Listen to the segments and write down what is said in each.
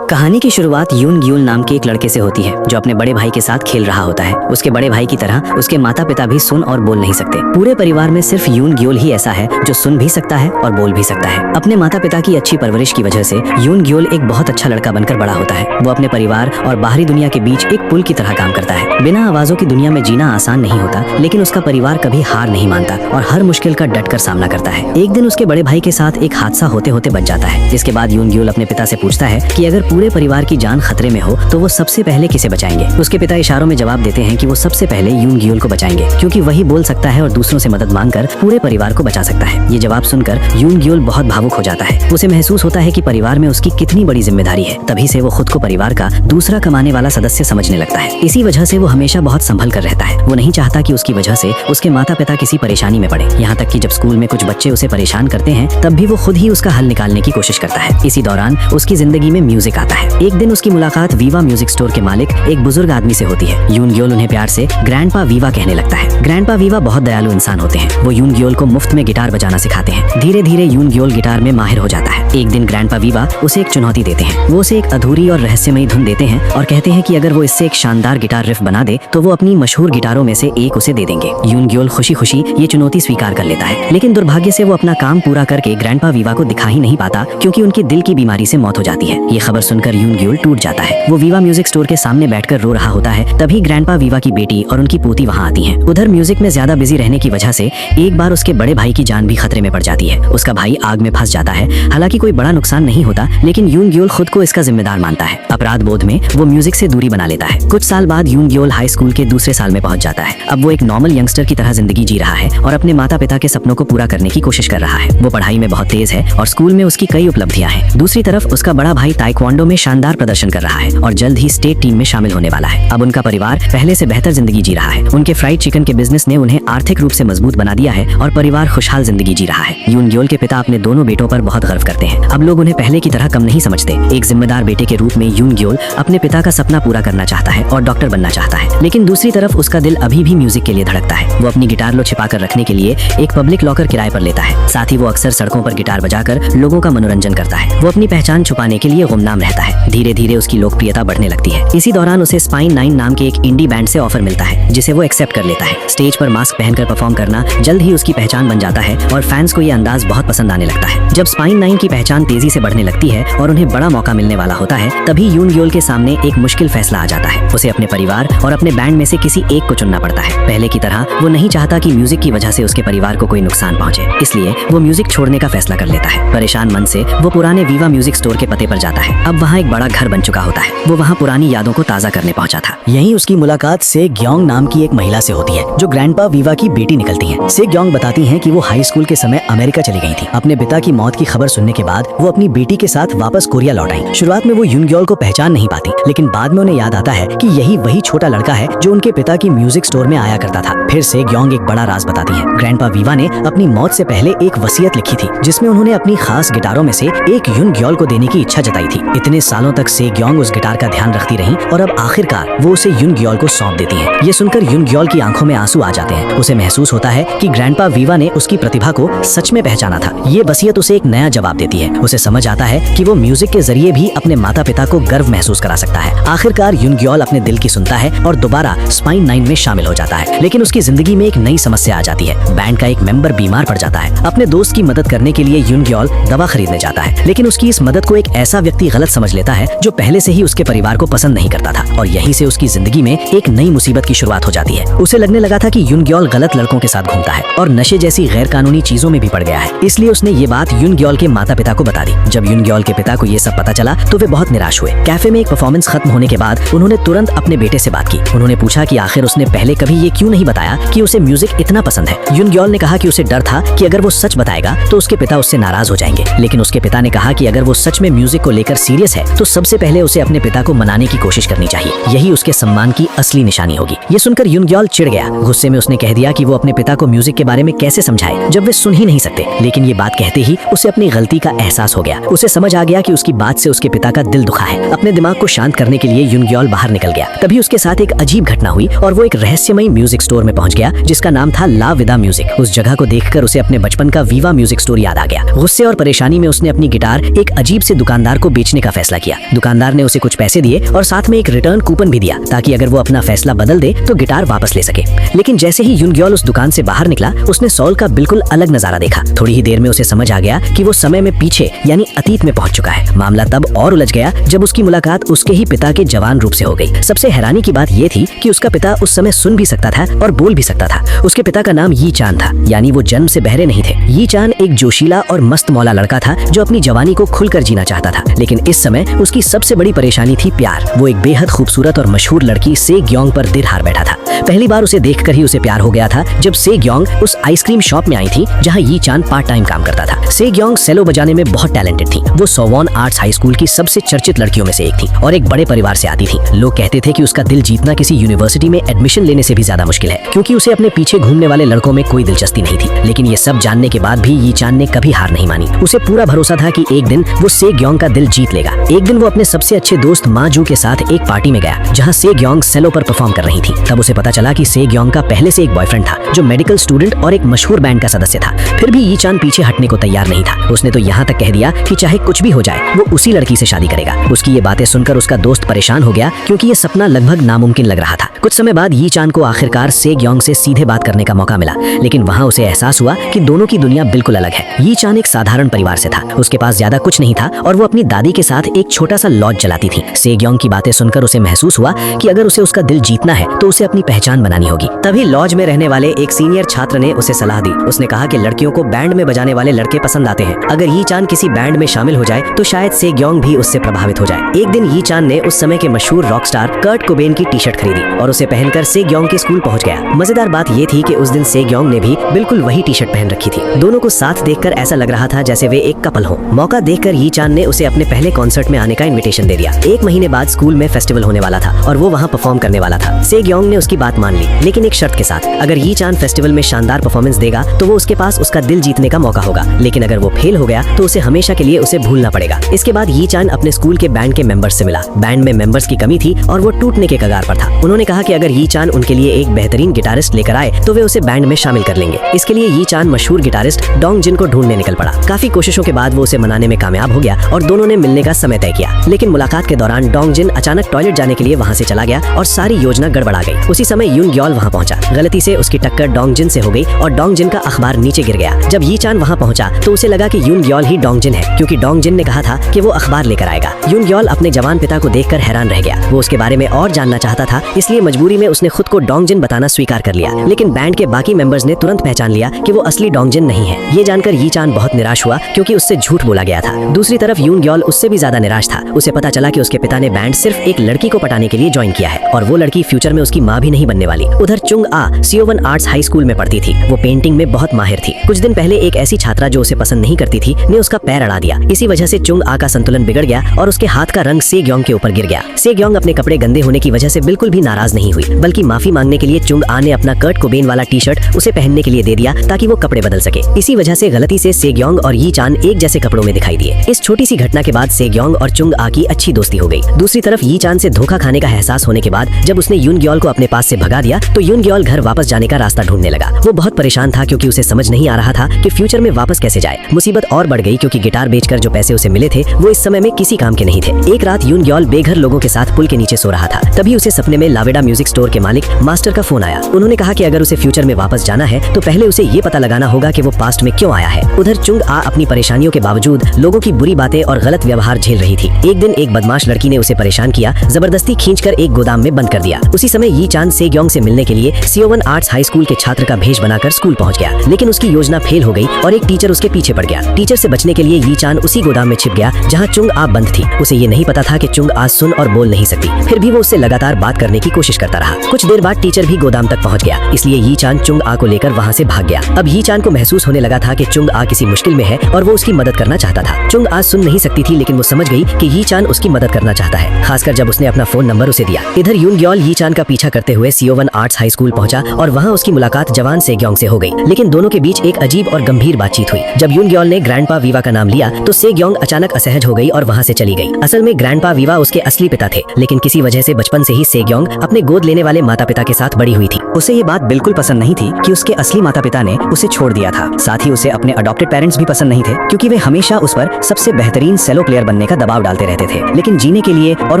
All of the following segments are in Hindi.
कहानी की शुरुआत यून ग्यूल नाम के एक लड़के से होती है जो अपने बड़े भाई के साथ खेल रहा होता है। उसके बड़े भाई की तरह उसके माता पिता भी सुन और बोल नहीं सकते। पूरे परिवार में सिर्फ यून ग्यूल ही ऐसा है जो सुन भी सकता है और बोल भी सकता है। अपने माता पिता की अच्छी परवरिश की वजह से यून ग्यूल एक बहुत अच्छा लड़का बनकर बड़ा होता है। वो अपने परिवार और बाहरी दुनिया के बीच एक पुल की तरह काम करता है। बिना आवाजों की दुनिया में जीना आसान नहीं होता, लेकिन उसका परिवार कभी हार नहीं मानता और हर मुश्किल का डटकर सामना करता है। एक दिन उसके बड़े भाई के साथ एक हादसा होते होते बच जाता है, जिसके बाद यून ग्यूल अपने पिता से पूछता है कि अगर पूरे परिवार की जान खतरे में हो तो वो सबसे पहले किसे बचाएंगे। उसके पिता इशारों में जवाब देते हैं कि वो सबसे पहले यून ग्यूल को बचाएंगे, क्योंकि वही बोल सकता है और दूसरों से मदद मांगकर पूरे परिवार को बचा सकता है। ये जवाब सुनकर यून ग्यूल बहुत भावुक हो जाता है। उसे महसूस होता है कि परिवार में उसकी कितनी बड़ी जिम्मेदारी है। तभी से वो खुद को परिवार का दूसरा कमाने वाला सदस्य समझने लगता है। इसी वजह से वो हमेशा बहुत संभल कर रहता है। वो नहीं चाहता कि उसकी वजह से उसके माता पिता किसी परेशानी में पड़े। यहाँ तक कि जब स्कूल में कुछ बच्चे उसे परेशान करते हैं, तब भी वो खुद ही उसका हल निकालने की कोशिश करता है। इसी दौरान उसकी जिंदगी में म्यूजिक आता है। एक दिन उसकी मुलाकात वीवा म्यूजिक स्टोर के मालिक एक बुजुर्ग आदमी से होती है। यून ग्यूल उन्हें प्यार से ग्रैंडपा वीवा कहने लगता है। ग्रैंडपा वीवा बहुत दयालु इंसान होते हैं। वो यून ग्यूल को मुफ्त में गिटार बजाना सिखाते हैं। धीरे धीरे यून ग्यूल गिटार में माहिर हो जाता है। एक दिन ग्रैंडपा वीवा उसे एक चुनौती देते हैं। वो उसे एक अधूरी और रहस्यमयी धुन देते हैं और कहते हैं कि अगर वो इससे एक शानदार गिटार रिफ बना दे तो वो अपनी मशहूर गिटारों में से एक उसे दे देंगे। यून ग्यूल खुशी खुशी ये चुनौती स्वीकार कर लेता है, लेकिन दुर्भाग्य से वो अपना काम पूरा करके ग्रैंडपा वीवा को दिखा ही नहीं पाता, क्योंकि उनकी दिल की बीमारी से मौत हो जाती है। ये खबर सुनकर यून ग्यूल टूट जाता है। वो वीवा म्यूजिक स्टोर के सामने बैठकर रो रहा होता है। तभी ग्रैंडपा वीवा की बेटी और उनकी पोती वहाँ आती हैं। उधर म्यूजिक में ज्यादा बिजी रहने की वजह से एक बार उसके बड़े भाई की जान भी खतरे में पड़ जाती है। उसका भाई आग में फंस जाता है। हालांकि कोई बड़ा नुकसान नहीं होता, लेकिन यून ग्यूल खुद को इसका जिम्मेदार मानता है। अपराध बोध में वो म्यूजिक से दूरी बना लेता है। कुछ साल बाद यून ग्यूल हाई स्कूल के दूसरे साल में पहुंच जाता है। अब वो एक नॉर्मल यंगस्टर की तरह जिंदगी जी रहा है और अपने माता पिता के सपनों को पूरा करने की कोशिश कर रहा है। वो पढ़ाई में बहुत तेज है और स्कूल में उसकी कई उपलब्धियां हैं। दूसरी तरफ उसका बड़ा भाई ताइक्वांडो में शानदार प्रदर्शन कर रहा है और जल्द ही स्टेट टीम में शामिल होने वाला है। अब उनका परिवार पहले से बेहतर जिंदगी जी रहा है। उनके फ्राइड चिकन के बिजनेस ने उन्हें आर्थिक रूप से मजबूत बना दिया है और परिवार खुशहाल जिंदगी जी रहा है। यून ग्यूल के पिता अपने दोनों बेटों पर बहुत गर्व करते हैं। अब लोग उन्हें पहले की तरह कम नहीं समझते। एक जिम्मेदार बेटे के रूप में यून ग्यूल अपने पिता का सपना पूरा करना चाहता है और डॉक्टर बनना चाहता है, लेकिन दूसरी तरफ उसका दिल अभी भी म्यूजिक के लिए धड़कता है। वो अपनी गिटार लो छिपा कर रखने के लिए एक पब्लिक लॉकर किराए पर लेता है। साथ ही वो अक्सर सड़कों पर गिटार बजाकर लोगों का मनोरंजन करता है। वो अपनी पहचान छुपाने के लिए गुमनाम रहता है। धीरे धीरे उसकी लोकप्रियता बढ़ने लगती है। इसी दौरान उसे स्पाइन 9 नाम के एक इंडी बैंड से ऑफर मिलता है, जिसे वो एक्सेप्ट कर लेता है। स्टेज पर मास्क पहनकर परफॉर्म करना जल्द ही उसकी पहचान बन जाता है और फैंस को ये अंदाज बहुत पसंद आने लगता है। जब स्पाइन 9 की पहचान तेजी से बढ़ने लगती है और उन्हें बड़ा मौका मिलने वाला होता है, तभी यून ग्यूल के सामने एक मुश्किल फैसला आ जाता है। उसे अपने परिवार और अपने बैंड में से किसी एक को चुनना पड़ता है। पहले की तरह वो नहीं चाहता कि म्यूजिक की वजह से उसके परिवार को कोई नुकसान पहुंचे, इसलिए वो म्यूजिक छोड़ने का फैसला कर लेता है। परेशान मन से वो पुराने वीवा म्यूजिक स्टोर के पते पर जाता है। अब वहाँ एक बड़ा घर बन चुका होता है। वो वहाँ पुरानी यादों को ताज़ा करने पहुंचा था। यहीं उसकी मुलाकात से ग्योंग नाम की एक महिला से होती है, जो ग्रैंडपा वीवा की बेटी निकलती हैं। से ग्योंग बताती हैं कि वो हाई स्कूल के समय अमेरिका चली गई थी। अपने पिता की मौत की खबर सुनने के बाद वो अपनी बेटी के साथ वापस कोरिया लौट आई। शुरुआत में वो यून ग्यूल को पहचान नहीं पाती, लेकिन बाद में उन्हें याद आता है कि यही वही छोटा लड़का है जो उनके पिता की म्यूजिक स्टोर में आया करता था। फिर से ग्योंग एक बड़ा राज बताती है। ग्रैंडपा वीवा ने अपनी मौत से पहले एक वसीयत लिखी थी, जिसमें उन्होंने अपनी खास गिटारों में से एक यून ग्यूल को देने की इच्छा जताई थी। इतने सालों तक से ग्योंग उस गिटार का ध्यान रखती रही और अब आखिरकार वो उसे यून ग्यूल को सौंप देती है। ये सुनकर यून ग्यूल की आंखों में आंसू आ जाते हैं। उसे महसूस होता है कि ग्रैंडपा वीवा ने उसकी प्रतिभा को सच में पहचाना था। ये वसीयत उसे एक नया जवाब देती है। उसे समझ आता है कि वो म्यूजिक के जरिए भी अपने माता पिता को गर्व महसूस करा सकता है। आखिरकार यून ग्यूल अपने दिल की सुनता है और दोबारा स्पाइन 9 में शामिल हो जाता है। लेकिन उसकी जिंदगी में एक नई समस्या आ जाती है। बैंड का एक मेंबर बीमार पड़ जाता है। अपने दोस्त की मदद करने के लिए यून ग्यूल दवा खरीदने जाता है, लेकिन उसकी इस मदद को एक ऐसा व्यक्ति गलत समझ लेता है जो पहले से ही उसके परिवार को पसंद नहीं करता था, और यहीं से उसकी जिंदगी में एक नई मुसीबत की शुरुआत हो जाती है। उसे लगने लगा था कि यून ग्यूल गलत लड़कों के साथ घूमता है और नशे जैसी गैर कानूनी चीजों में भी पड़ गया है। इसलिए उसने ये बात यून ग्यूल के माता पिता को बता दी। जब यून ग्यूल के पिता को ये सब पता चला तो वे बहुत निराश हुए। कैफे में एक परफॉर्मेंस खत्म होने के बाद उन्होंने तुरंत अपने बेटे से बात की। उन्होंने पूछा कि आखिर उसने पहले कभी ये क्यों नहीं बताया कि उसे म्यूजिक इतना पसंद है। यून ग्यूल ने कहा कि उसे डर था कि अगर वो सच बताएगा तो उसके पिता उससे नाराज हो जाएंगे, लेकिन उसके पिता ने कहा कि अगर वो सच में म्यूजिक को लेकर सीरियस है तो सबसे पहले उसे अपने पिता को मनाने की कोशिश करनी चाहिए। यही उसके सम्मान की असली निशानी होगी। ये सुनकर यून ग्यूल चिढ़ गया। गुस्से में उसने कह दिया कि वो अपने पिता को म्यूजिक के बारे में कैसे समझाए जब वे सुन ही नहीं सकते। लेकिन ये बात कहते ही उसे अपनी गलती का एहसास हो गया। उसे समझ आ गया कि उसकी बात से उसके पिता का दिल दुखा है। अपने दिमाग को शांत करने के लिए यून ग्यूल बाहर निकल गया। तभी उसके साथ एक अजीब घटना हुई और वो एक रहस्यमयी म्यूजिक स्टोर में पहुंच गया, जिसका नाम था ला विदा म्यूजिक। उस जगह को देखकर उसे अपने बचपन का वीवा म्यूजिक स्टोर याद आ गया। गुस्से और परेशानी में उसने अपनी गिटार एक अजीब से दुकानदार को बेचने का फैसला किया। दुकानदार ने उसे कुछ पैसे दिए और साथ में एक रिटर्न कूपन भी दिया ताकि अगर वो अपना फैसला बदल दे तो गिटार वापस ले सके। लेकिन जैसे ही यूनग्योल उस दुकान से बाहर निकला, उसने सॉल का बिल्कुल अलग नजारा देखा। थोड़ी ही देर में उसे समझ आ गया कि वो समय में पीछे यानी अतीत में पहुंच चुका है। मामला तब और उलझ गया जब उसकी मुलाकात उसके ही पिता के जवान रूप से हो गई। सबसे हैरानी की बात ये थी कि उसका पिता उस समय सुन भी सकता था और बोल भी सकता था। उसके पिता का नाम यी चान था, यानी वो जन्म से बहरे नहीं थे। यी चान एक जोशीला और मस्त मौला लड़का था जो अपनी जवानी को खुलकर जीना चाहता था। लेकिन इस समय उसकी सबसे बड़ी परेशानी थी प्यार। वो एक बेहद खूबसूरत और मशहूर लड़की से ग्योंग पर दिल हार बैठा था। पहली बार उसे देखकर ही उसे प्यार हो गया था जब से ग्योंग उस आइसक्रीम शॉप में आई थी जहां यी चान पार्ट टाइम काम करता था। से ग्योंग सेलो बजाने में बहुत टैलेंटेड थी। वो सोवॉन आर्ट्स हाई स्कूल की सबसे चर्चित लड़कियों में से एक थी और एक बड़े परिवार से आती थी। लोग कहते थे कि उसका दिल जीतना किसी यूनिवर्सिटी में एडमिशन लेने से भी ज्यादा मुश्किल है, क्योंकि उसे अपने पीछे घूमने वाले लड़कों में कोई दिलचस्पी नहीं थी। लेकिन ये सब जानने के बाद भी यी चान ने कभी हार नहीं मानी। उसे पूरा भरोसा था कि एक दिन वो से ग्योंग का दिल जीत लेगा। एक दिन वो अपने सबसे अच्छे दोस्त मा जू के साथ एक पार्टी में गया जहाँ से ग्योंग सेलो पर परफॉर्म कर रही थी। तब उसे पता चला कि से ग्योंग का पहले से एक बॉयफ्रेंड था जो मेडिकल स्टूडेंट और एक मशहूर बैंड का सदस्य था। फिर भी यी चान पीछे हटने को तैयार नहीं था। उसने तो यहाँ तक कह दिया कि चाहे कुछ भी हो जाए वो उसी लड़की से शादी करेगा। उसकी ये बातें सुनकर उसका दोस्त परेशान हो गया क्योंकि ये सपना लगभग नामुमकिन लग रहा था। कुछ समय बाद यी चान को आखिरकार से ग्योंग से सीधे बात करने का मौका मिला, लेकिन वहाँ उसे एहसास हुआ कि दोनों की दुनिया बिल्कुल अलग है। यी चान एक साधारण परिवार से था, उसके पास ज्यादा कुछ नहीं था और वो अपनी दादी के साथ एक छोटा सा लॉज चलाती थी। से ग्योंग की बातें सुनकर उसे महसूस हुआ कि अगर उसे उसका दिल जीतना है तो उसे अपनी पहचान बनानी होगी। तभी लॉज में रहने वाले एक सीनियर छात्र ने उसे सलाह दी। उसने कहा कि लड़कियों को बैंड में बजाने वाले लड़के पसंद आते हैं। अगर यी चान किसी बैंड में शामिल हो जाए तो शायद से ग्योंग भी उससे प्रभावित हो जाए। एक दिन यी चान ने उस समय के मशहूर रॉक स्टार कर्ट कोबेन की टी शर्ट खरीदी और उसे पहनकर से ग्योंग के स्कूल पहुंच गया। मजेदार बात ये थी कि उस दिन से ग्योंग ने भी बिल्कुल वही टी शर्ट पहन रखी थी। दोनों को साथ देखकर ऐसा लग रहा था जैसे वे एक कपल हो। मौका देखकर यी चान ने उसे अपने पहले कॉन्सर्ट में आने का इन्विटेशन दे दिया। एक महीने बाद स्कूल में फेस्टिवल होने वाला था और वो वहाँ परफॉर्म करने वाला था। से ग्योंग ने उसकी बात मान ली, लेकिन एक शर्त के साथ। अगर यी चान फेस्टिवल में शानदार परफॉर्मेंस देगा तो वो उसके पास उसका दिल जीतने का मौका होगा, लेकिन अगर वो फेल हो गया तो उसे हमेशा के लिए उसे भूलना पड़ेगा। इसके बाद यी चान अपने स्कूल के बैंड के मेंबर्स से मिला। बैंड में मेंबर्स की कमी थी और वो टूटने के कगार पर था। उन्होंने कहा कि अगर यी चान उनके लिए एक बेहतरीन गिटारिस्ट लेकर आए तो वे उसे बैंड में शामिल कर लेंगे। इसके लिए यी चान मशहूर गिटारिस्ट डोंग जिन को ढूंढने निकल पड़ा। काफी कोशिशों के बाद वो उसे मनाने में कामयाब हो गया और दोनों ने मिलने का समय तय किया। लेकिन मुलाकात के दौरान डोंग जिन अचानक टॉयलेट जाने के लिए वहाँ से चला गया और सारी योजना गड़बड़ा गई। उसी समय यूनग्योल वहाँ पहुंचा। गलती से उसकी टक्कर डोंग जिन से हो गई और डोंग जिन का अखबार नीचे गिर गया। जब यी चान वहाँ पहुंचा तो उसे लगा कि यूनग्योल ही डोंग जिन है, क्योंकि डोंग जिन ने कहा था कि वो अखबार लेकर आएगा। यूनग्योल अपने जवान पिता को देखकर हैरान रह गया। वो उसके बारे में और जानना चाहता था, इसलिए मजबूरी में उसने खुद को डोंग जिन बताना स्वीकार कर लिया। लेकिन बैंड के बाकी मेंबर्स ने तुरंत पहचान लिया कि वो असली डोंग जिन नहीं है। ये जानकर यी चान बहुत निराश हुआ क्योंकि उससे झूठ बोला गया था। दूसरी तरफ यूनग्योल उससे भी ज्यादा निराश था। उसे पता चला कि उसके पिता ने बैंड सिर्फ एक लड़की को पटाने के लिए ज्वाइन किया है और वो लड़की फ्यूचर में उसकी माँ भी नहीं बनने वाली। उधर चुंग आ सियोवन आर्ट्स हाई स्कूल में पढ़ती थी। वो पेंटिंग में बहुत माहिर थी। कुछ दिन पहले एक ऐसी छात्रा जो उसे पसंद नहीं करती थी ने उसका पैर अड़ा दिया। इसी वजह से चुंग आ का संतुलन बिगड़ गया और उसके हाथ का रंग से ग्योंग के ऊपर गिर गया। से ग्योंग अपने कपड़े गंदे होने की वजह से बिल्कुल भी नाराज नहीं हुई, बल्कि माफी मांगने के लिए चुंग आ ने अपना कर्ट कोबेन वाला टी शर्ट उसे पहनने के लिए दे दिया ताकि वो कपड़े बदल सके। इसी वजह से गलती से ग्योंग और यी चान एक जैसे कपड़ों में दिखाई दिए। इस छोटी सी घटना के बाद से ग्योंग और चुंग आ की अच्छी दोस्ती हो गई। दूसरी तरफ यी चान से धोखा खाने का एहसास होने के बाद जब उसने यूनग्योल को अपने पास से भगा दिया तो यूनग्योल घर वापस जाने का रास्ता ढूंढने लगा। वो बहुत परेशान था क्योंकि उसे समझ नहीं आ रहा था कि फ्यूचर में वापस कैसे जाए। मुसीबत और बढ़ गई क्योंकि गिटार बेचकर जो पैसे उसे मिले थे वो इस समय में किसी काम के नहीं थे। एक रात यूनग्योल बेघर लोगों के साथ पुल के नीचे सो रहा था। तभी उसे सपने में लावेडा म्यूजिक स्टोर के मालिक मास्टर का फोन आया। उन्होंने कहा कि अगर उसे फ्यूचर में वापस जाना है तो पहले उसे ये पता लगाना होगा कि वो पास्ट में क्यों आया है। उधर चुंग आ अपनी परेशानियों के बावजूद लोगों की बुरी बातें और गलत व्यवहार झेल रही थी। एक दिन एक बदमाश लड़की ने उसे परेशान किया, जबरदस्ती खींचकर एक गोदाम में बंद कर दिया। उसी समय यी चान से ग्योंग से मिलने के लिए सियोवन आर्ट्स हाई स्कूल के छात्र का भेष बनाकर स्कूल पहुंच गया, लेकिन उसकी योजना फेल हो गई और एक टीचर उसके पीछे पड़ गया। टीचर से बचने के लिए यी चान उसी गोदाम में छिप गया जहां चुंग आ बंद थी। उसे ये नहीं पता था कि चुंग आ सुन और बोल नहीं सकती, फिर भी वो उससे लगातार बात करने की कोशिश करता रहा। कुछ देर बाद टीचर भी गोदाम तक पहुंच गया, इसलिए यी चान चुंग आ को लेकर वहां से भाग गया। अब यी चान को महसूस होने लगा था कि चुंग आ किसी मुश्किल में है और वो उसकी मदद करना चाहता था। चुंग आ सुन नहीं सकती थी, लेकिन वो समझ गई कि यी चान उसकी मदद करना चाहता है, खासकर जब उसने अपना फोन नंबर उसे दिया। इधर यूनग्योल यी चान का पीछा करते हुए सियोवन आर्ट्स हाई स्कूल पहुंचा और वहां उसकी मुलाकात जवान से ग्योंग से हो गई। लेकिन दोनों के बीच एक अजीब और गंभीर बातचीत हुई। जब यूनग्योल ने ग्रैंडपा वीवा का नाम लिया तो से ग्योंग अचानक असहज हो गई और वहां से चली गई। असल में ग्रैंडपा वीवा उसके असली पिता थे, लेकिन किसी वजह से बचपन से ही से ग्योंग अपने गोद लेने वाले माता पिता के साथ बड़ी हुई थी। उसे ये बात बिल्कुल पसंद नहीं थी कि उसके असली माता पिता ने उसे छोड़ दिया था। साथ ही उसे अपने अडॉप्टेड पेरेंट्स भी पसंद नहीं थे क्योंकि वे हमेशा उस पर सबसे बेहतरीन सेलो प्लेयर बनने का दबाव डालते रहते थे, लेकिन जीने के लिए और